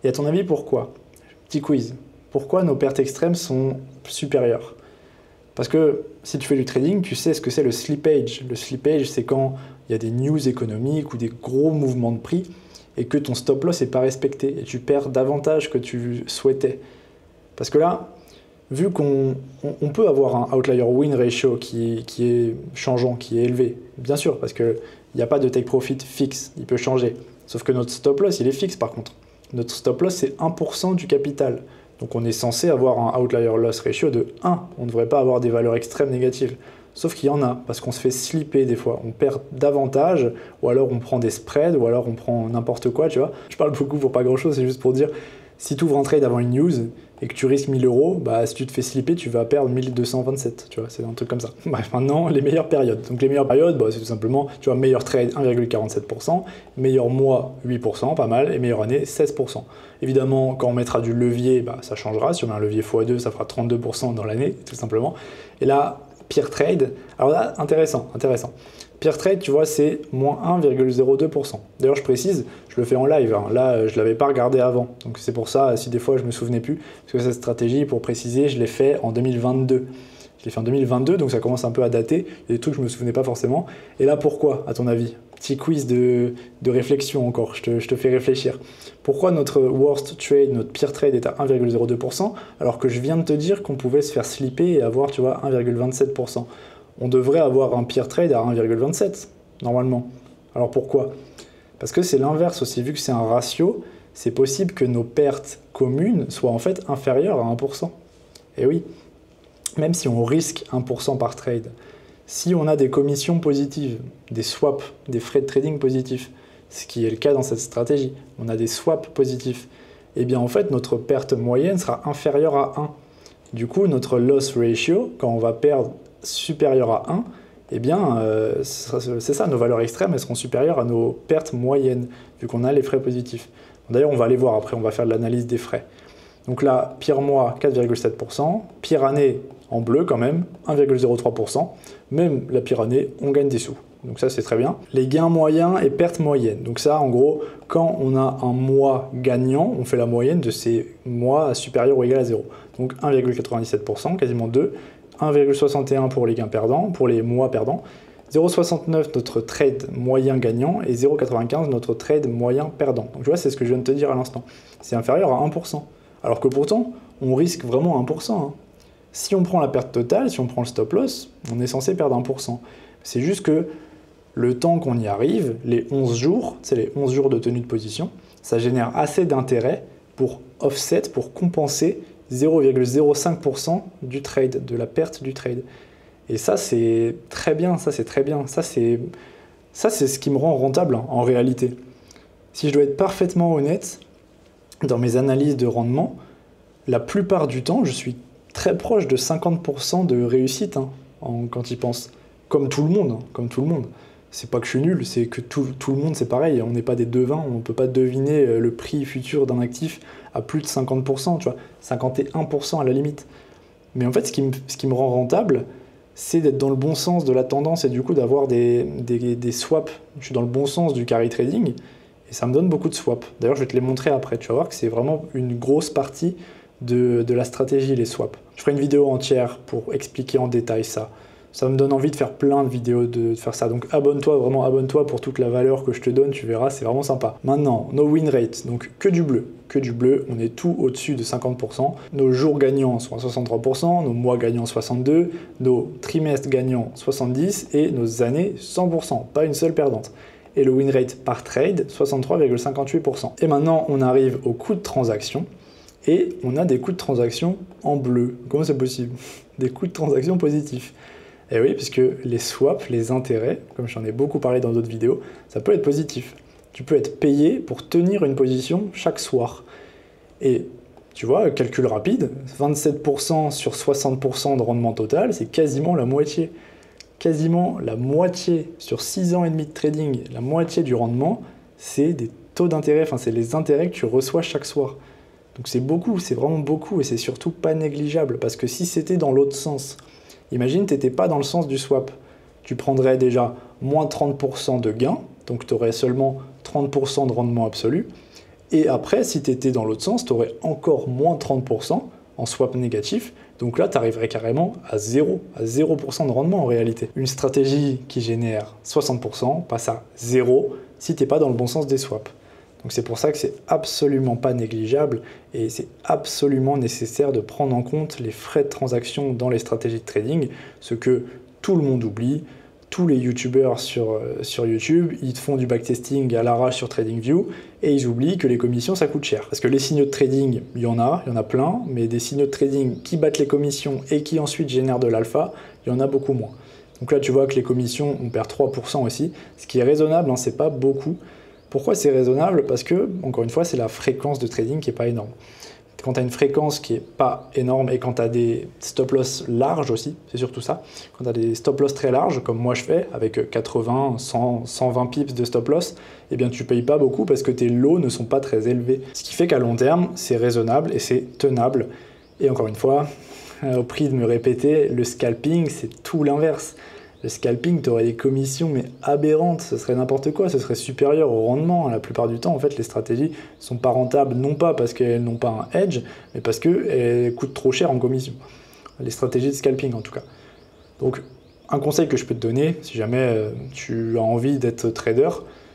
Et à ton avis, pourquoi? Petit quiz. Pourquoi nos pertes extrêmes sont supérieures? Parce que si tu fais du trading, tu sais ce que c'est le slippage. Le slippage, c'est quand il y a des news économiques ou des gros mouvements de prix et que ton stop loss n'est pas respecté et tu perds davantage que tu souhaitais. Parce que là, vu qu'on peut avoir un outlier win ratio qui est changeant, qui est élevé, bien sûr, parce qu'il n'y a pas de take profit fixe, il peut changer. Sauf que notre stop loss, il est fixe par contre. Notre stop loss, c'est 1% du capital. Donc on est censé avoir un outlier loss ratio de 1. On ne devrait pas avoir des valeurs extrêmes négatives. Sauf qu'il y en a, parce qu'on se fait slipper des fois. On perd davantage, ou alors on prend des spreads, ou alors on prend n'importe quoi, tu vois. Je parle beaucoup pour pas grand-chose, c'est juste pour dire, si tu ouvres un trade avant une news, et que tu risques 1000 €, bah si tu te fais slipper, tu vas perdre 1227, tu vois, c'est un truc comme ça. Bref, maintenant, les meilleures périodes. Donc les meilleures périodes, bah, c'est tout simplement, tu vois, meilleur trade 1,47%, meilleur mois 8%, pas mal, et meilleure année 16%. Évidemment, quand on mettra du levier, bah, ça changera. Si on met un levier x2, ça fera 32% dans l'année, tout simplement. Et là, pire trade, alors là, intéressant. Pire trade, tu vois, c'est moins 1,02%. D'ailleurs, je précise, je le fais en live. Hein. Là, je ne l'avais pas regardé avant. Donc c'est pour ça, si des fois je ne me souvenais plus, parce que cette stratégie, pour préciser, je l'ai fait en 2022. Je l'ai fait en 2022, donc ça commence un peu à dater. Il y a des trucs que je ne me souvenais pas forcément. Et là, pourquoi, à ton avis? Petit quiz de réflexion encore, je te fais réfléchir. Pourquoi notre worst trade, notre pire trade est à 1,02%, alors que je viens de te dire qu'on pouvait se faire slipper et avoir, tu vois, 1,27%? On devrait avoir un pire trade à 1,27, normalement. Alors pourquoi? Parce que c'est l'inverse aussi, vu que c'est un ratio, c'est possible que nos pertes communes soient en fait inférieures à 1%. Et oui, même si on risque 1% par trade, si on a des commissions positives, des swaps, des frais de trading positifs, ce qui est le cas dans cette stratégie, on a des swaps positifs, et bien en fait notre perte moyenne sera inférieure à 1. Du coup, notre loss ratio, quand on va perdre supérieur à 1, eh bien, c'est ça, nos valeurs extrêmes, elles seront supérieures à nos pertes moyennes, vu qu'on a les frais positifs. D'ailleurs, on va aller voir après, on va faire de l'analyse des frais. Donc là, pire mois, 4,7%, pire année, en bleu quand même, 1,03%. Même la pire année, on gagne des sous. donc ça c'est très bien. Les gains moyens et pertes moyennes, donc ça en gros, quand on a un mois gagnant, on fait la moyenne de ces mois supérieurs ou égal à 0. Donc 1,97%, quasiment 2, 1,61 pour les gains perdants, pour les mois perdants, 0,69 notre trade moyen gagnant et 0,95 notre trade moyen perdant. Donc tu vois, c'est ce que je viens de te dire à l'instant. C'est inférieur à 1%. Alors que pourtant, on risque vraiment 1%. Hein. Si on prend la perte totale, si on prend le stop loss, on est censé perdre 1%. C'est juste que le temps qu'on y arrive, les 11 jours, c'est les 11 jours de tenue de position, ça génère assez d'intérêt pour offset, pour compenser 0,05% du trade, de la perte du trade. Et ça, c'est très bien, ça c'est très bien. Ça, c'est ce qui me rend rentable hein, en réalité. Si je dois être parfaitement honnête, dans mes analyses de rendement, la plupart du temps, je suis très proche de 50% de réussite hein, quand il pense. Comme tout le monde, hein, comme tout le monde. C'est pas que je suis nul, c'est que tout le monde c'est pareil. On n'est pas des devins, on ne peut pas deviner le prix futur d'un actif à plus de 50%, tu vois, 51% à la limite. Mais en fait, ce qui me rend rentable, c'est d'être dans le bon sens de la tendance et du coup d'avoir des swaps. Je suis dans le bon sens du carry trading et ça me donne beaucoup de swaps. D'ailleurs, je vais te les montrer après. Tu vas voir que c'est vraiment une grosse partie de la stratégie, les swaps. Je ferai une vidéo entière pour expliquer en détail ça. Ça me donne envie de faire plein de vidéos de faire ça. Donc abonne-toi, vraiment abonne-toi pour toute la valeur que je te donne, tu verras, c'est vraiment sympa. Maintenant, nos win rates, donc que du bleu, on est tout au-dessus de 50%. Nos jours gagnants sont à 63%, nos mois gagnants 62%, nos trimestres gagnants 70% et nos années 100%, pas une seule perdante. Et le win rate par trade, 63,58%. Et maintenant, on arrive au coût de transaction et on a des coûts de transaction en bleu. Comment c'est possible? Des coûts de transaction positifs. Et oui, puisque les swaps, les intérêts, comme j'en ai beaucoup parlé dans d'autres vidéos, ça peut être positif. Tu peux être payé pour tenir une position chaque soir. Et tu vois, calcul rapide, 27% sur 60% de rendement total, c'est quasiment la moitié. Quasiment la moitié sur 6 ans et demi de trading, la moitié du rendement, c'est des taux d'intérêt, enfin c'est les intérêts que tu reçois chaque soir. Donc c'est beaucoup, c'est vraiment beaucoup et c'est surtout pas négligeable parce que si c'était dans l'autre sens, imagine, tu n'étais pas dans le sens du swap. Tu prendrais déjà moins 30% de gain, donc tu aurais seulement 30% de rendement absolu. Et après, si tu étais dans l'autre sens, tu aurais encore moins 30% en swap négatif. Donc là, tu arriverais carrément à 0% de rendement en réalité. Une stratégie qui génère 60% passe à 0 si tu n'es pas dans le bon sens des swaps. Donc c'est pour ça que c'est absolument pas négligeable et c'est absolument nécessaire de prendre en compte les frais de transaction dans les stratégies de trading, ce que tout le monde oublie. Tous les youtubeurs sur YouTube, ils font du backtesting à l'arrache sur TradingView et ils oublient que les commissions ça coûte cher. Parce que les signaux de trading, il y en a plein, mais des signaux de trading qui battent les commissions et qui ensuite génèrent de l'alpha, il y en a beaucoup moins. Donc là tu vois que les commissions, on perd 3% aussi, ce qui est raisonnable, hein, c'est pas beaucoup. Pourquoi c'est raisonnable? Parce que, encore une fois, c'est la fréquence de trading qui n'est pas énorme. Quand tu as une fréquence qui n'est pas énorme et quand tu as des stop-loss larges aussi, c'est surtout ça, quand tu as des stop-loss très larges, comme moi je fais, avec 80, 100, 120 pips de stop-loss, eh bien tu ne payes pas beaucoup parce que tes lots ne sont pas très élevés. Ce qui fait qu'à long terme, c'est raisonnable et c'est tenable. Et encore une fois, au prix de me répéter, le scalping, c'est tout l'inverse. Le scalping, tu aurais des commissions mais aberrantes, ce serait n'importe quoi, ce serait supérieur au rendement. La plupart du temps, en fait, les stratégies ne sont pas rentables, non pas parce qu'elles n'ont pas un hedge, mais parce qu'elles coûtent trop cher en commission. Les stratégies de scalping, en tout cas. Donc, un conseil que je peux te donner, si jamais tu as envie d'être trader,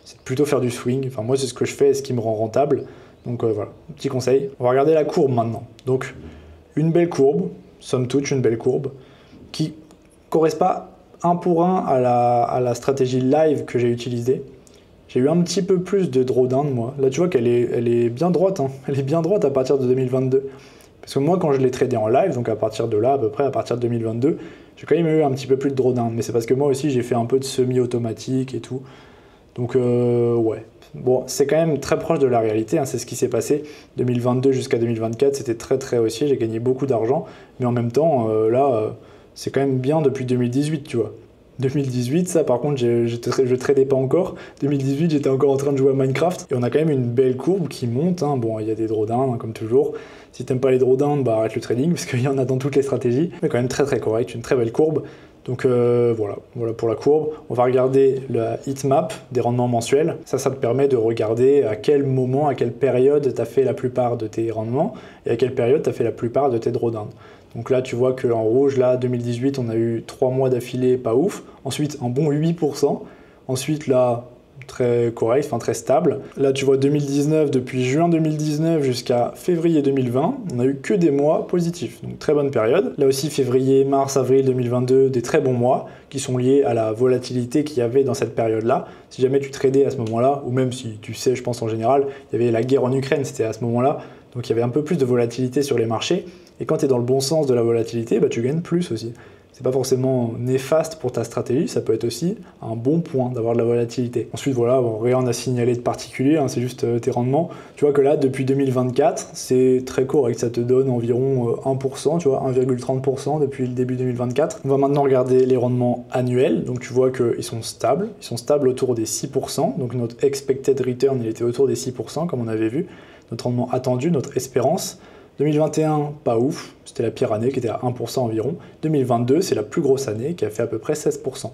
c'est de plutôt faire du swing. Enfin, moi, c'est ce que je fais et ce qui me rend rentable. Donc, voilà, petit conseil. On va regarder la courbe maintenant. Donc, une belle courbe, somme toute, une belle courbe, qui correspond un pour un à la stratégie live que j'ai utilisée. J'ai eu un petit peu plus de drawdown, moi. Là, tu vois qu'elle est bien droite. Hein. Elle est bien droite à partir de 2022. Parce que moi, quand je l'ai tradé en live, donc à partir de là, à peu près à partir de 2022, j'ai quand même eu un petit peu plus de drawdown. Mais c'est parce que moi aussi, j'ai fait un peu de semi-automatique et tout. Donc, ouais. Bon, c'est quand même très proche de la réalité. Hein. C'est ce qui s'est passé 2022 jusqu'à 2024. C'était très, très haussier. J'ai gagné beaucoup d'argent. Mais en même temps, là... c'est quand même bien depuis 2018, tu vois. 2018, ça par contre, je tradais pas encore. 2018, j'étais encore en train de jouer à Minecraft. Et on a quand même une belle courbe qui monte. Hein. Bon, il y a des drawdowns, hein, comme toujours. Si t'aimes pas les drawdowns, bah arrête le trading, parce qu'il y en a dans toutes les stratégies. Mais quand même très très correct, une très belle courbe. Donc voilà pour la courbe. On va regarder la heatmap des rendements mensuels. Ça te permet de regarder à quel moment, à quelle période tu as fait la plupart de tes rendements et à quelle période tu as fait la plupart de tes drawdowns. Donc là, tu vois qu'en rouge, là, 2018, on a eu 3 mois d'affilée, pas ouf. Ensuite, un bon 8%. Ensuite, là, très correct, enfin très stable. Là, tu vois 2019, depuis juin 2019 jusqu'à février 2020, on a eu que des mois positifs, donc très bonne période. Là aussi, février, mars, avril 2022, des très bons mois qui sont liés à la volatilité qu'il y avait dans cette période-là. Si jamais tu tradais à ce moment-là, ou même si tu sais, je pense en général, il y avait la guerre en Ukraine, c'était à ce moment-là, donc il y avait un peu plus de volatilité sur les marchés. Et quand tu es dans le bon sens de la volatilité, bah, tu gagnes plus aussi. C'est pas forcément néfaste pour ta stratégie, ça peut être aussi un bon point d'avoir de la volatilité. Ensuite, voilà, bon, rien à signaler de particulier, hein, c'est juste tes rendements. Tu vois que là, depuis 2024, c'est très correct, ça te donne environ 1%, tu vois, 1,30% depuis le début 2024. On va maintenant regarder les rendements annuels, donc tu vois qu'ils sont stables autour des 6%, donc notre expected return, il était autour des 6%, comme on avait vu, notre rendement attendu, notre espérance. 2021, pas ouf, c'était la pire année qui était à 1% environ. 2022, c'est la plus grosse année qui a fait à peu près 16%.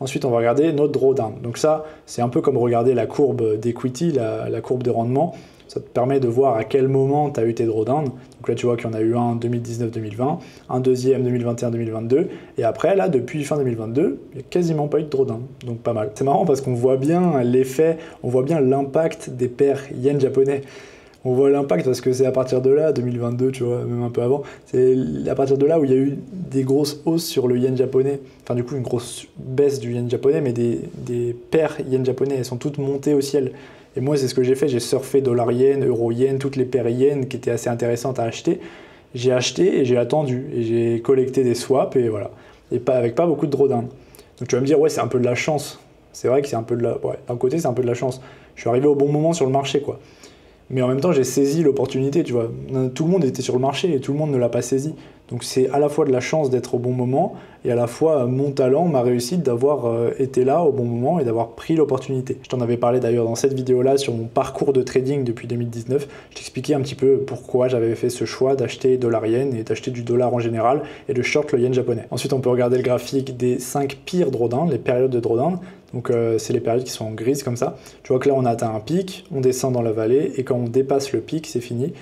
Ensuite, on va regarder notre drawdown. Donc ça, c'est un peu comme regarder la courbe d'equity, la courbe de rendement. Ça te permet de voir à quel moment tu as eu tes drawdowns. Donc là, tu vois qu'il y en a eu un 2019-2020, un deuxième 2021-2022. Et après, là, depuis fin 2022, il n'y a quasiment pas eu de drawdown. Donc pas mal. C'est marrant parce qu'on voit bien l'effet, on voit bien l'impact des paires yen japonais. On voit l'impact parce que c'est à partir de là, 2022, tu vois, même un peu avant, c'est à partir de là où il y a eu des grosses hausses sur le yen japonais, enfin du coup une grosse baisse du yen japonais, mais des paires yen japonais, elles sont toutes montées au ciel. Et moi, c'est ce que j'ai fait, j'ai surfé dollar-yen, euro-yen, toutes les paires yen qui étaient assez intéressantes à acheter. J'ai acheté et j'ai attendu, et j'ai collecté des swaps, et voilà. Et avec pas beaucoup de drawdown. Donc tu vas me dire, ouais, c'est un peu de la chance. C'est vrai que c'est un peu de la... Ouais, d'un côté, c'est un peu de la chance. Je suis arrivé au bon moment sur le marché, quoi. Mais en même temps, j'ai saisi l'opportunité, tu vois. Tout le monde était sur le marché et tout le monde ne l'a pas saisi. Donc c'est à la fois de la chance d'être au bon moment et à la fois mon talent, ma réussite d'avoir été là au bon moment et d'avoir pris l'opportunité. Je t'en avais parlé d'ailleurs dans cette vidéo-là sur mon parcours de trading depuis 2019. Je t'expliquais un petit peu pourquoi j'avais fait ce choix d'acheter dollar-yen et d'acheter du dollar en général et de short le yen japonais. Ensuite, on peut regarder le graphique des 5 pires drawdowns, les périodes de drawdown. Donc c'est les périodes qui sont en grise comme ça. Tu vois que là on a atteint un pic, on descend dans la vallée et quand on dépasse le pic, c'est fini.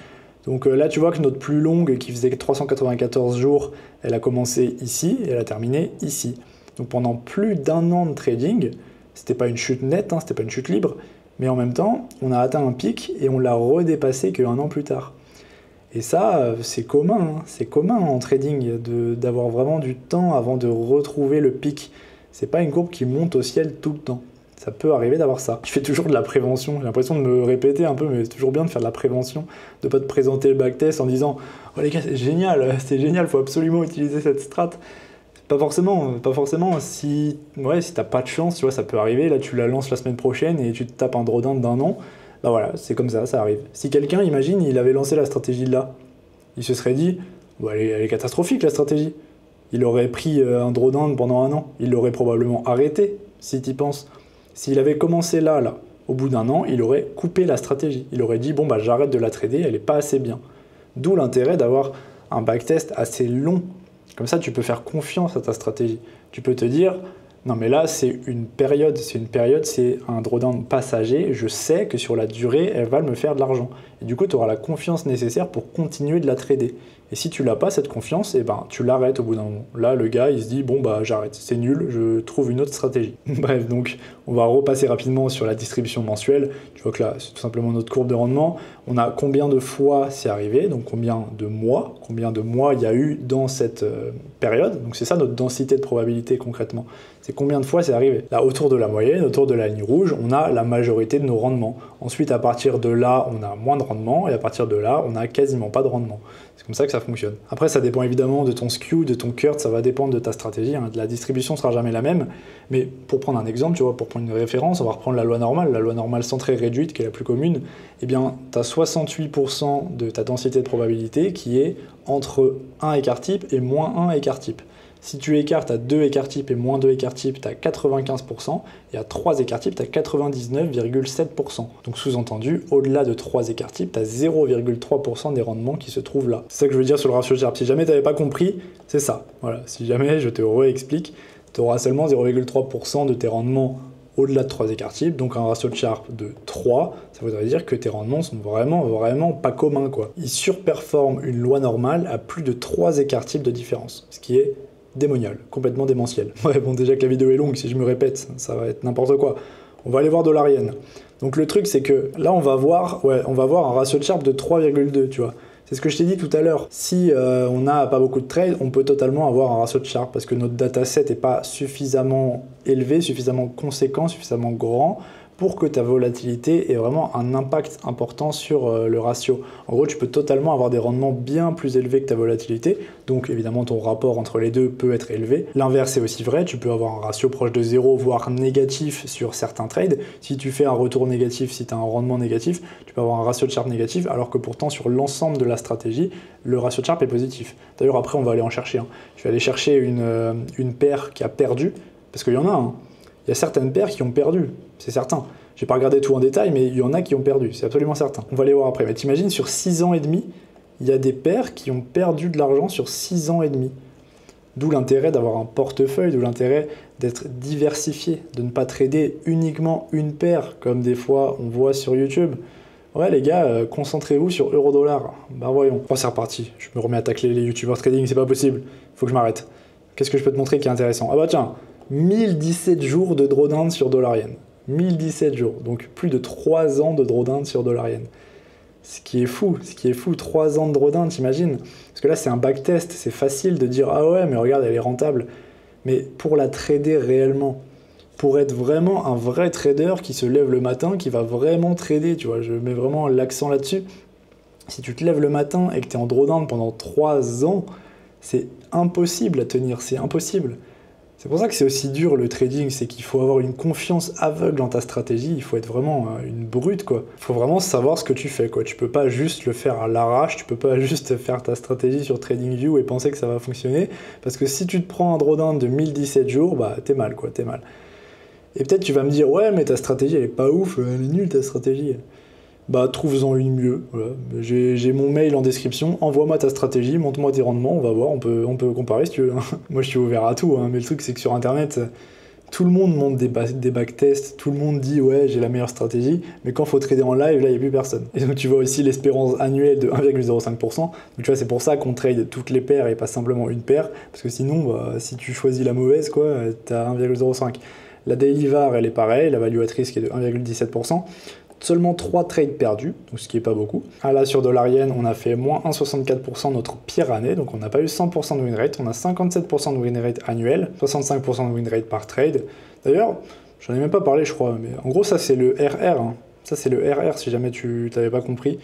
Donc là tu vois que notre plus longue qui faisait 394 jours, elle a commencé ici et elle a terminé ici. Donc pendant plus d'un an de trading, c'était pas une chute nette, hein, c'était pas une chute libre, mais en même temps on a atteint un pic et on l'a redépassé qu'un an plus tard. Et ça, c'est commun en trading d'avoir vraiment du temps avant de retrouver le pic. C'est pas une courbe qui monte au ciel tout le temps. Ça peut arriver d'avoir ça. Je fais toujours de la prévention, j'ai l'impression de me répéter un peu, mais c'est toujours bien de faire de la prévention, de pas te présenter le backtest en disant « Oh les gars, c'est génial, faut absolument utiliser cette strat ». Pas forcément, si t'as pas de chance, tu vois, ça peut arriver, là tu la lances la semaine prochaine et tu te tapes un drawdown d'un an, bah voilà, c'est comme ça arrive. Si quelqu'un, imagine, il avait lancé la stratégie là, il se serait dit bah, « elle est catastrophique la stratégie ». Il aurait pris un drawdown pendant un an. Il l'aurait probablement arrêté, si tu y penses. S'il avait commencé là, au bout d'un an, il aurait coupé la stratégie. Il aurait dit, bon, bah, j'arrête de la trader, elle n'est pas assez bien. D'où l'intérêt d'avoir un backtest assez long. Comme ça, tu peux faire confiance à ta stratégie. Tu peux te dire, non, mais là, c'est une période, c'est un drawdown passager. Je sais que sur la durée, elle va me faire de l'argent. Et du coup, tu auras la confiance nécessaire pour continuer de la trader. Et si tu l'as pas, cette confiance, eh ben, tu l'arrêtes au bout d'un moment. Là, le gars, il se dit, bon, bah, j'arrête, c'est nul, je trouve une autre stratégie. Bref, donc, on va repasser rapidement sur la distribution mensuelle. Tu vois que là, c'est tout simplement notre courbe de rendement. On a combien de fois c'est arrivé, donc combien de mois il y a eu dans cette période. Donc, c'est ça notre densité de probabilité concrètement. C'est combien de fois c'est arrivé. Là, autour de la moyenne, autour de la ligne rouge, on a la majorité de nos rendements. Ensuite, à partir de là, on a moins de rendement, et à partir de là, on n'a quasiment pas de rendement. C'est comme ça que ça fonctionne. Après, ça dépend évidemment de ton skew, de ton curve, ça va dépendre de ta stratégie. Hein. La distribution ne sera jamais la même. Mais pour prendre un exemple, tu vois, pour prendre une référence, on va reprendre la loi normale centrée réduite, qui est la plus commune. Eh bien, tu as 68% de ta densité de probabilité qui est entre 1 écart type et moins 1 écart type. Si tu écartes à 2 écarts types et moins 2 écarts types, tu as 95%, et à 3 écarts types, tu as 99,7%. Donc sous-entendu, au-delà de 3 écarts types, tu as 0,3% des rendements qui se trouvent là. C'est ça que je veux dire sur le ratio Sharpe. Si jamais tu n'avais pas compris, c'est ça. Voilà. Si jamais je te réexplique, tu auras seulement 0,3% de tes rendements au-delà de 3 écarts types, donc un ratio de Sharpe de 3, ça voudrait dire que tes rendements sont vraiment pas communs, quoi. Ils surperforment une loi normale à plus de 3 écarts types de différence, ce qui est démonial, complètement démentiel. Ouais, bon, déjà que la vidéo est longue, si je me répète, ça va être n'importe quoi. On va aller voir Dollar-Yen. Donc le truc, c'est que là, on va voir un ratio de Sharpe de 3,2, tu vois. C'est ce que je t'ai dit tout à l'heure. Si on n'a pas beaucoup de trades, on peut totalement avoir un ratio de Sharpe parce que notre dataset n'est pas suffisamment élevé, suffisamment conséquent, suffisamment grand pour que ta volatilité ait vraiment un impact important sur le ratio. En gros, tu peux totalement avoir des rendements bien plus élevés que ta volatilité, donc évidemment ton rapport entre les deux peut être élevé. L'inverse est aussi vrai, tu peux avoir un ratio proche de 0, voire négatif sur certains trades. Si tu fais un retour négatif, si tu as un rendement négatif, tu peux avoir un ratio de Sharpe négatif, alors que pourtant sur l'ensemble de la stratégie, le ratio de Sharpe est positif. D'ailleurs après on va aller en chercher. Je vais aller chercher une paire qui a perdu, parce qu'il y en a un. Il y a certaines paires qui ont perdu, c'est certain. Je n'ai pas regardé tout en détail, mais il y en a qui ont perdu, c'est absolument certain. On va les voir après. Mais t'imagines, sur 6 ans et demi, il y a des paires qui ont perdu de l'argent sur 6 ans et demi. D'où l'intérêt d'avoir un portefeuille, d'où l'intérêt d'être diversifié, de ne pas trader uniquement une paire, comme des fois on voit sur YouTube. Ouais les gars, concentrez-vous sur euro-dollar. Bah voyons. Oh c'est reparti, je me remets à tacler les youtubeurs trading, c'est pas possible. Faut que je m'arrête. Qu'est-ce que je peux te montrer qui est intéressant? Ah bah tiens, 1017 jours de drawdown sur Dollar-Yen. 1017 jours, donc plus de 3 ans de drawdown sur Dollar-Yen. Ce qui est fou, 3 ans de drawdown, t'imagines? Parce que là c'est un backtest, c'est facile de dire ah ouais mais regarde elle est rentable. Mais pour la trader réellement, pour être vraiment un vrai trader qui se lève le matin, qui va vraiment trader, tu vois, je mets vraiment l'accent là-dessus. Si tu te lèves le matin et que tu es en drawdown pendant 3 ans, c'est impossible à tenir, c'est impossible. C'est pour ça que c'est aussi dur le trading, c'est qu'il faut avoir une confiance aveugle en ta stratégie, il faut être vraiment une brute, quoi. Il faut vraiment savoir ce que tu fais, quoi. Tu peux pas juste le faire à l'arrache, tu peux pas juste faire ta stratégie sur TradingView et penser que ça va fonctionner, parce que si tu te prends un drawdown de 1017 jours, bah t'es mal, quoi, t'es mal. Et peut-être tu vas me dire, ouais mais ta stratégie elle est pas ouf, elle est nulle ta stratégie. Bah trouve-en une mieux, voilà. J'ai mon mail en description, envoie-moi ta stratégie, montre-moi tes rendements, on va voir, on peut comparer si tu veux. Moi je suis ouvert à tout, hein, mais le truc c'est que sur internet, tout le monde monte des backtests, tout le monde dit ouais j'ai la meilleure stratégie, mais quand il faut trader en live, là il n'y a plus personne. Et donc tu vois aussi l'espérance annuelle de 1,05%, donc tu vois c'est pour ça qu'on trade toutes les paires et pas simplement une paire, parce que sinon bah, si tu choisis la mauvaise, quoi, t'as 1,05. La daily var elle est pareille, la value at risk est de 1,17%. Seulement 3 trades perdus, donc ce qui n'est pas beaucoup. Ah là, sur Dollar-Yen, on a fait moins 1,64% notre pire année, donc on n'a pas eu 100% de win rate, on a 57% de win rate annuel, 65% de win rate par trade. D'ailleurs, j'en ai même pas parlé, je crois, mais en gros, ça c'est le RR. Hein. Ça c'est le RR, si jamais tu t'avais pas compris.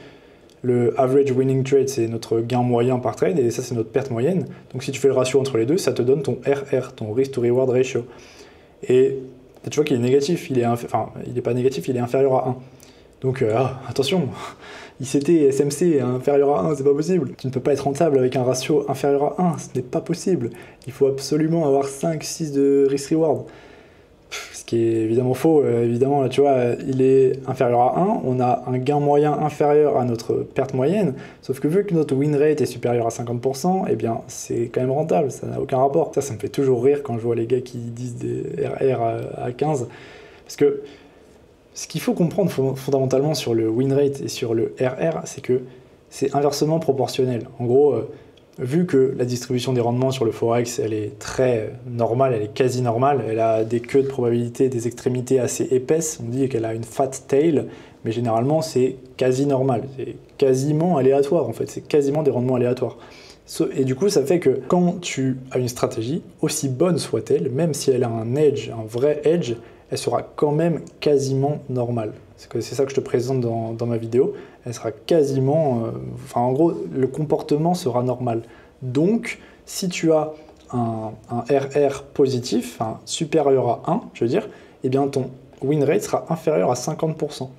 Le average winning trade, c'est notre gain moyen par trade, et ça c'est notre perte moyenne. Donc si tu fais le ratio entre les deux, ça te donne ton RR, ton risk to reward ratio. Et tu vois qu'il est négatif, il est pas négatif, il est inférieur à 1. Donc attention, ICT et SMC inférieur à 1, c'est pas possible. Tu ne peux pas être rentable avec un ratio inférieur à 1, ce n'est pas possible. Il faut absolument avoir 5-6 de risk-reward. Ce qui est évidemment faux, évidemment, là, tu vois, il est inférieur à 1, on a un gain moyen inférieur à notre perte moyenne, sauf que vu que notre win rate est supérieur à 50%, eh bien c'est quand même rentable, ça n'a aucun rapport. Ça me fait toujours rire quand je vois les gars qui disent des RR à 15, parce que ce qu'il faut comprendre fondamentalement sur le win rate et sur le RR, c'est que c'est inversement proportionnel. En gros, vu que la distribution des rendements sur le Forex, elle est très normale, elle est quasi normale, elle a des queues de probabilité, des extrémités assez épaisses, on dit qu'elle a une fat tail, mais généralement c'est quasi normal, c'est quasiment aléatoire en fait, c'est quasiment des rendements aléatoires. Et du coup, ça fait que quand tu as une stratégie, aussi bonne soit-elle, même si elle a un edge, un vrai edge, elle sera quand même quasiment normale. C'est ça que je te présente dans ma vidéo. Elle sera quasiment... en gros, le comportement sera normal. Donc, si tu as un RR positif, supérieur à 1, je veux dire, eh bien ton win rate sera inférieur à 50%.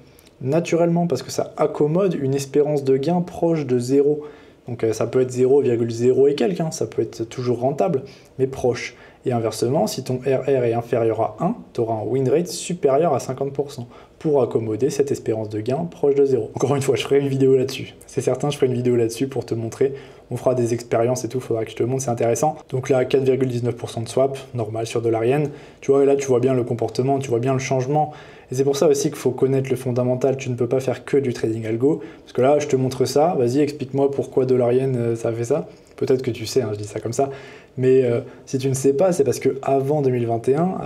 Naturellement, parce que ça accommode une espérance de gain proche de 0. Donc ça peut être 0,0 et quelques, hein, ça peut être toujours rentable, mais proche. Et inversement, si ton RR est inférieur à 1, tu auras un win rate supérieur à 50% pour accommoder cette espérance de gain proche de 0. Encore une fois, je ferai une vidéo là-dessus. C'est certain, je ferai une vidéo là-dessus pour te montrer. On fera des expériences et tout, il faudra que je te montre, c'est intéressant. Donc là, 4,19% de swap, normal sur dollar yen. Tu vois, là, tu vois bien le comportement, tu vois bien le changement. Et c'est pour ça aussi qu'il faut connaître le fondamental. Tu ne peux pas faire que du trading algo. Parce que là, je te montre ça. Vas-y, explique-moi pourquoi dollar yen, ça fait ça. Peut-être que tu sais, hein, je dis ça comme ça. Mais si tu ne sais pas, c'est parce que avant 2021,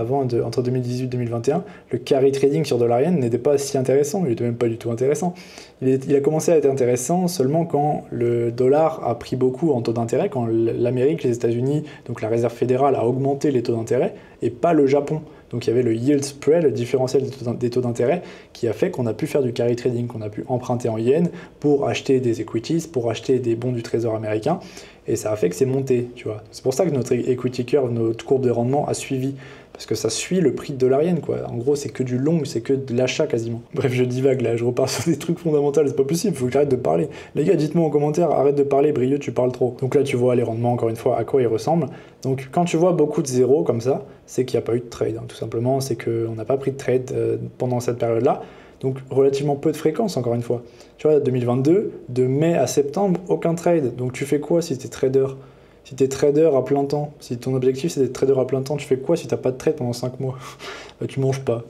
entre 2018 et 2021, le carry trading sur dollar yen n'était pas si intéressant. Il n'était même pas du tout intéressant. Il a commencé à être intéressant seulement quand le dollar a pris beaucoup en taux d'intérêt, quand l'Amérique, les États-Unis, donc la Réserve fédérale a augmenté les taux d'intérêt, et pas le Japon. Donc il y avait le yield spread, le différentiel des taux d'intérêt, qui a fait qu'on a pu faire du carry trading, qu'on a pu emprunter en yens pour acheter des equities, pour acheter des bons du trésor américain, et ça a fait que c'est monté, tu vois. C'est pour ça que notre equity curve, notre courbe de rendement a suivi, parce que ça suit le prix de dollar yen, quoi. En gros, c'est que du long, c'est que de l'achat quasiment. Bref, je divague là, je repars sur des trucs fondamentaux, c'est pas possible, faut que j'arrête de parler. Les gars, dites-moi en commentaire, arrête de parler, Brieux, tu parles trop. Donc là, tu vois les rendements, encore une fois, à quoi ils ressemblent. Donc quand tu vois beaucoup de zéros comme ça, c'est qu'il n'y a pas eu de trade, hein. Tout simplement, c'est qu'on n'a pas pris de trade pendant cette période-là. Donc relativement peu de fréquence, encore une fois. Tu vois, 2022, de mai à septembre, aucun trade. Donc tu fais quoi si tu es trader? Si tu es trader à plein temps, si ton objectif c'est d'être trader à plein temps, tu fais quoi si tu n'as pas de trade pendant 5 mois? Bah, tu manges pas.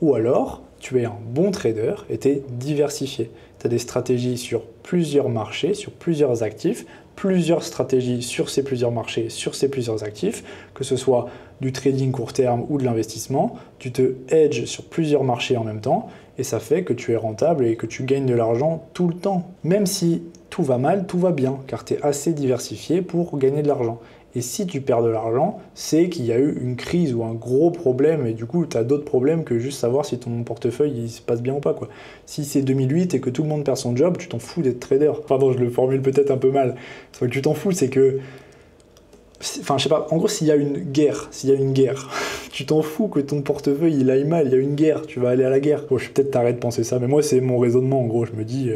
Ou alors, tu es un bon trader et tu es diversifié. Tu as des stratégies sur plusieurs marchés, sur plusieurs actifs, plusieurs stratégies sur ces plusieurs marchés, sur ces plusieurs actifs, que ce soit du trading court terme ou de l'investissement, tu te hedges sur plusieurs marchés en même temps, et ça fait que tu es rentable et que tu gagnes de l'argent tout le temps. Même si tout va mal, tout va bien, car tu es assez diversifié pour gagner de l'argent. Et si tu perds de l'argent, c'est qu'il y a eu une crise ou un gros problème, et du coup, tu as d'autres problèmes que juste savoir si ton portefeuille il se passe bien ou pas, quoi. Si c'est 2008 et que tout le monde perd son job, tu t'en fous d'être trader. Pardon, je le formule peut-être un peu mal. Ce que tu t'en fous, c'est que... Enfin, je sais pas, en gros, s'il y a une guerre, tu t'en fous que ton portefeuille il aille mal, il y a une guerre, tu vas aller à la guerre. Bon, je vais peut-être t'arrêter de penser ça, mais moi, c'est mon raisonnement, en gros, je me dis...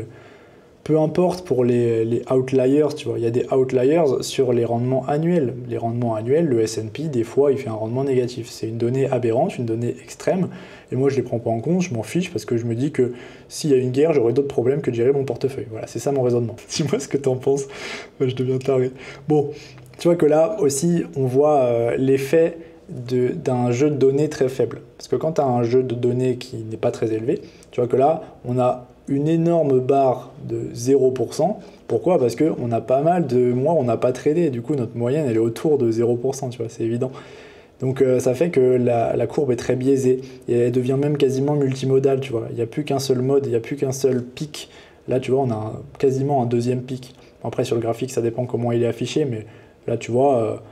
peu importe pour les outliers, tu vois, il y a des outliers sur les rendements annuels. Les rendements annuels, le S&P, des fois, il fait un rendement négatif. C'est une donnée aberrante, une donnée extrême, et moi, je les prends pas en compte, je m'en fiche, parce que je me dis que s'il y a une guerre, j'aurai d'autres problèmes que de gérer mon portefeuille. Voilà, c'est ça mon raisonnement. Dis-moi ce que t'en penses, je deviens taré. Bon, tu vois que là, aussi, on voit l'effet d'un jeu de données très faible. Parce que quand tu as un jeu de données qui n'est pas très élevé, tu vois que là, on a une énorme barre de 0%. Pourquoi? Parce qu'on a pas mal de mois, on n'a pas tradé. Du coup, notre moyenne, elle est autour de 0%, tu vois, c'est évident. Donc ça fait que la courbe est très biaisée. Et elle devient même quasiment multimodale, tu vois. Il n'y a plus qu'un seul mode, il n'y a plus qu'un seul pic. Là, tu vois, on a quasiment un deuxième pic. Après, sur le graphique, ça dépend comment il est affiché, mais là, tu vois...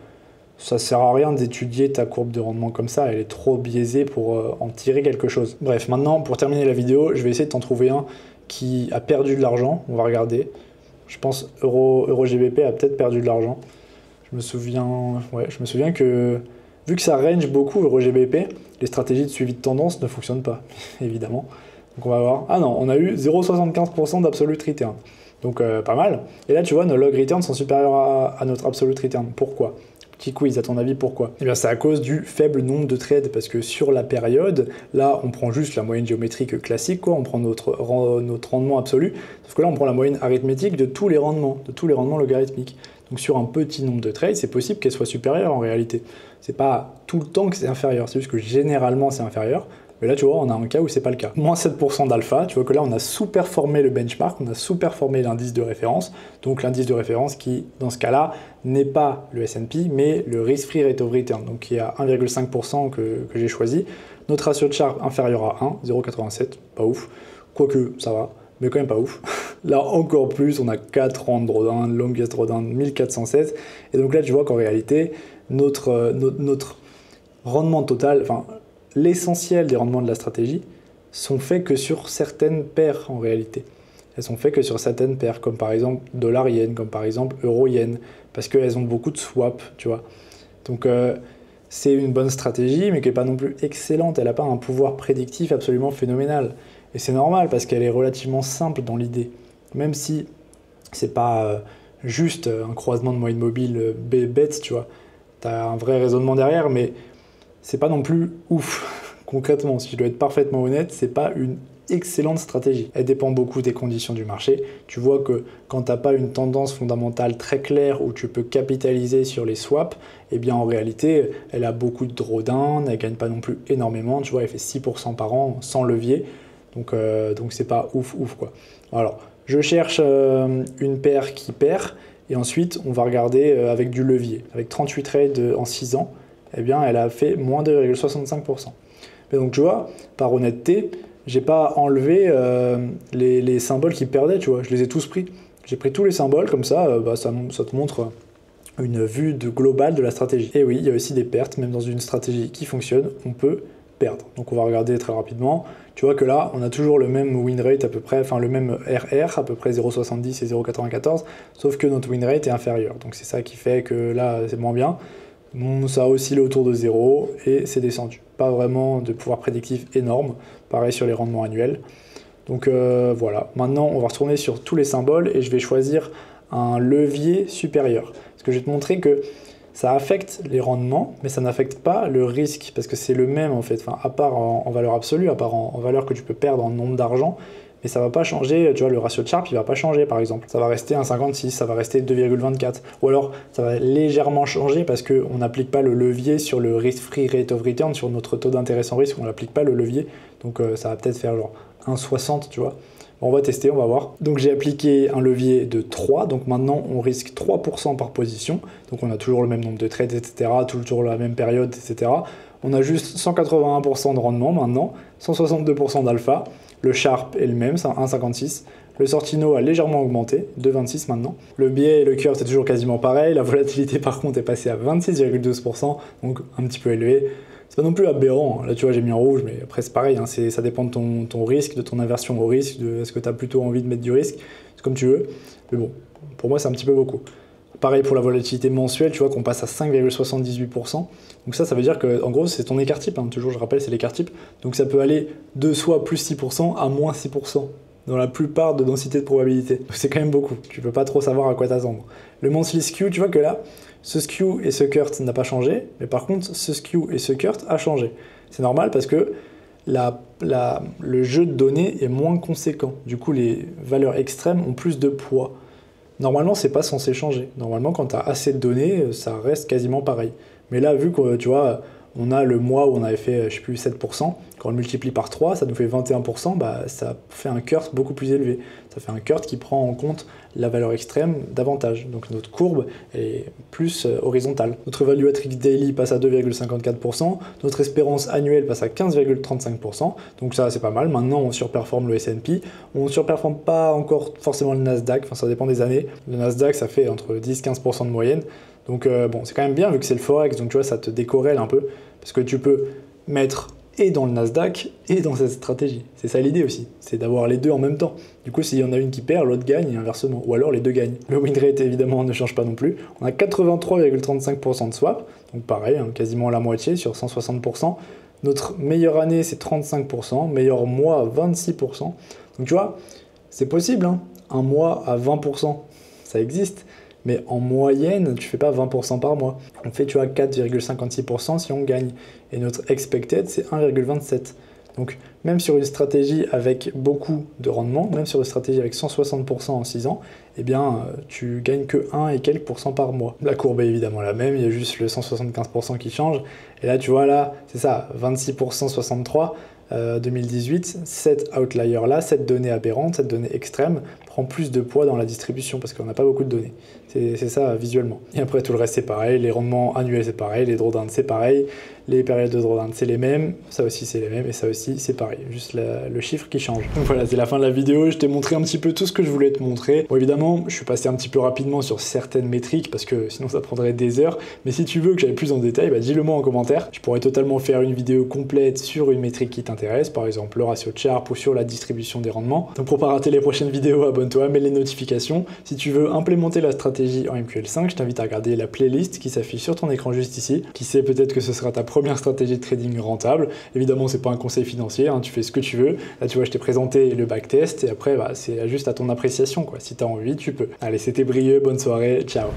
ça sert à rien d'étudier ta courbe de rendement comme ça, elle est trop biaisée pour en tirer quelque chose. Bref, maintenant, pour terminer la vidéo, je vais essayer de t'en trouver un qui a perdu de l'argent, on va regarder. Je pense EuroGBP a peut-être perdu de l'argent. Je me souviens que, vu que ça range beaucoup EuroGBP, les stratégies de suivi de tendance ne fonctionnent pas, évidemment. Donc on va voir. Ah non, on a eu 0,75% d'absolute return. Donc pas mal. Et là, tu vois, nos log returns sont supérieurs à notre absolute return. Pourquoi? Petit quiz, à ton avis, pourquoi? Eh bien, c'est à cause du faible nombre de trades, parce que sur la période, là, on prend juste la moyenne géométrique classique, quoi, on prend notre rendement absolu, sauf que là, on prend la moyenne arithmétique de tous les rendements logarithmiques. Donc sur un petit nombre de trades, c'est possible qu'elle soit supérieure en réalité. C'est pas tout le temps que c'est inférieur, c'est juste que généralement c'est inférieur. Mais là, tu vois, on a un cas où c'est pas le cas. Moins 7% d'alpha, tu vois que là, on a sous-performé le benchmark, on a sous-performé l'indice de référence. Donc l'indice de référence qui, dans ce cas-là, n'est pas le S&P, mais le risk-free rate of return, donc qui est à 1,5% que j'ai choisi. Notre ratio de Sharpe inférieur à 1, 0,87, pas ouf. Quoique, ça va, mais quand même pas ouf. Là, encore plus, on a 4 rangs de drawdown, longest drawdown 1416. Et donc là, tu vois qu'en réalité, notre rendement total, enfin, l'essentiel des rendements de la stratégie sont faits que sur certaines paires en réalité. Elles sont faites que sur certaines paires, comme par exemple dollar-yen, comme par exemple euro-yen, parce qu'elles ont beaucoup de swaps, tu vois. Donc c'est une bonne stratégie, mais qui n'est pas non plus excellente. Elle n'a pas un pouvoir prédictif absolument phénoménal. Et c'est normal, parce qu'elle est relativement simple dans l'idée. Même si C'est pas juste un croisement de moyenne mobile bête, tu vois. Tu as un vrai raisonnement derrière, mais c'est pas non plus ouf. Concrètement, si je dois être parfaitement honnête, c'est pas une excellente stratégie. Elle dépend beaucoup des conditions du marché. Tu vois que quand tu n'as pas une tendance fondamentale très claire où tu peux capitaliser sur les swaps, eh bien en réalité, elle a beaucoup de drawdown, elle ne gagne pas non plus énormément. Tu vois, elle fait 6% par an sans levier. Donc c'est pas ouf quoi. Alors, je cherche une paire qui perd et ensuite on va regarder avec du levier. Avec 38 trades en 6 ans, eh bien elle a fait moins 2,65%. Mais donc tu vois, par honnêteté, j'ai pas enlevé les symboles qui perdaient, tu vois, je les ai tous pris. J'ai pris tous les symboles, comme ça, ça te montre une vue globale de la stratégie. Et oui, il y a aussi des pertes, même dans une stratégie qui fonctionne, on peut perdre. Donc on va regarder très rapidement. Tu vois que là, on a toujours le même win rate à peu près, enfin le même RR, à peu près 0,70 et 0,94, sauf que notre win rate est inférieur. Donc c'est ça qui fait que là, c'est moins bien. Ça a oscillé autour de 0 et c'est descendu. Pas vraiment de pouvoir prédictif énorme, pareil sur les rendements annuels. Donc voilà, maintenant on va retourner sur tous les symboles et je vais choisir un levier supérieur. Parce que je vais te montrer que ça affecte les rendements, mais ça n'affecte pas le risque, parce que c'est le même en fait, enfin, à part en valeur absolue, à part en valeur que tu peux perdre en nombre d'argent, mais ça va pas changer, tu vois, le ratio de Sharpe, il va pas changer par exemple. Ça va rester 1,56, ça va rester 2,24. Ou alors, ça va légèrement changer parce qu'on n'applique pas le levier sur le risk-free rate of return, sur notre taux d'intérêt sans risque, on n'applique pas le levier. Donc ça va peut-être faire genre 1,60, tu vois. Bon, on va tester, on va voir. Donc j'ai appliqué un levier de 3, donc maintenant on risque 3% par position. Donc on a toujours le même nombre de trades, etc., toujours la même période, etc. On a juste 181% de rendement maintenant, 162% d'alpha. Le Sharpe est le même, c'est 1,56. Le Sortino a légèrement augmenté, 2,26 maintenant. Le biais et le curve, c'est toujours quasiment pareil. La volatilité, par contre, est passée à 26,12%, donc un petit peu élevé. C'est pas non plus aberrant. Là, tu vois, j'ai mis en rouge, mais après, c'est pareil. Hein, ça dépend de ton risque, de ton aversion au risque, de est-ce que tu as plutôt envie de mettre du risque. C'est comme tu veux. Mais bon, pour moi, c'est un petit peu beaucoup. Pareil pour la volatilité mensuelle, tu vois qu'on passe à 5,78%. Donc ça veut dire que, en gros, c'est ton écart type. Hein. Toujours, je rappelle, c'est l'écart type. Donc ça peut aller de soit plus 6% à moins 6% dans la plupart de densités de probabilité. C'est quand même beaucoup. Tu peux pas trop savoir à quoi t'attendre. Le monthly skew, tu vois que là, ce skew et ce curt n'a pas changé, mais par contre, ce skew et ce curt a changé. C'est normal parce que le jeu de données est moins conséquent. Du coup, les valeurs extrêmes ont plus de poids. Normalement, c'est pas censé changer. Normalement, quand tu as assez de données, ça reste quasiment pareil. Mais là, vu que, tu vois, on a le mois où on avait fait, je sais plus, 7%, quand on le multiplie par 3, ça nous fait 21%, bah, ça fait un curt beaucoup plus élevé. Ça fait un curt qui prend en compte la valeur extrême davantage. Donc notre courbe est plus horizontale. Notre valuatrix daily passe à 2,54%, notre espérance annuelle passe à 15,35%, donc ça c'est pas mal. Maintenant on surperforme le S&P, on ne surperforme pas encore forcément le Nasdaq, enfin ça dépend des années. Le Nasdaq ça fait entre 10-15% de moyenne, donc bon c'est quand même bien vu que c'est le Forex, donc tu vois ça te décorrèle un peu, parce que tu peux mettre et dans le Nasdaq et dans cette stratégie. C'est ça l'idée aussi, c'est d'avoir les deux en même temps. Du coup, s'il y en a une qui perd, l'autre gagne et inversement. Ou alors les deux gagnent. Le win rate, évidemment, ne change pas non plus. On a 83,35% de swap, donc pareil, hein, quasiment la moitié sur 160%. Notre meilleure année, c'est 35%, meilleur mois, 26%. Donc tu vois, c'est possible, hein, un mois à 20%, ça existe. Mais en moyenne, tu fais pas 20% par mois. On fait, tu vois, 4,56% si on gagne. Et notre expected, c'est 1,27%. Donc, même sur une stratégie avec beaucoup de rendement, même sur une stratégie avec 160% en 6 ans, eh bien, tu gagnes que 1 et quelques % par mois. La courbe est évidemment la même, il y a juste le 175% qui change. Et là, tu vois, là, c'est ça, 26%, 63%. 2018, cette outlier-là, cette donnée aberrante, cette donnée extrême, prend plus de poids dans la distribution parce qu'on n'a pas beaucoup de données. C'est ça visuellement. Et après, tout le reste, c'est pareil. Les rendements annuels, c'est pareil. Les drawdowns, c'est pareil. Les périodes de drawdown, c'est les mêmes. Ça aussi, c'est les mêmes. Et ça aussi, c'est pareil. Juste le chiffre qui change. Donc voilà, c'est la fin de la vidéo. Je t'ai montré un petit peu tout ce que je voulais te montrer. Bon, évidemment, je suis passé un petit peu rapidement sur certaines métriques parce que sinon, ça prendrait des heures. Mais si tu veux que j'aille plus en détail, bah, dis-le moi en commentaire. Je pourrais totalement faire une vidéo complète sur une métrique qui t'intéresse, par exemple le ratio de Sharpe ou sur la distribution des rendements. Donc pour pas rater les prochaines vidéos, abonne-toi abonne-toi, mets les notifications. Si tu veux implémenter la stratégie en MQL5, je t'invite à regarder la playlist qui s'affiche sur ton écran juste ici. Qui sait, peut-être que ce sera ta première stratégie de trading rentable. Évidemment, c'est pas un conseil financier, hein, tu fais ce que tu veux. Là, tu vois, je t'ai présenté le backtest et après, c'est juste à ton appréciation, quoi. Si tu as envie, tu peux. Allez, c'était Brieux, bonne soirée, ciao.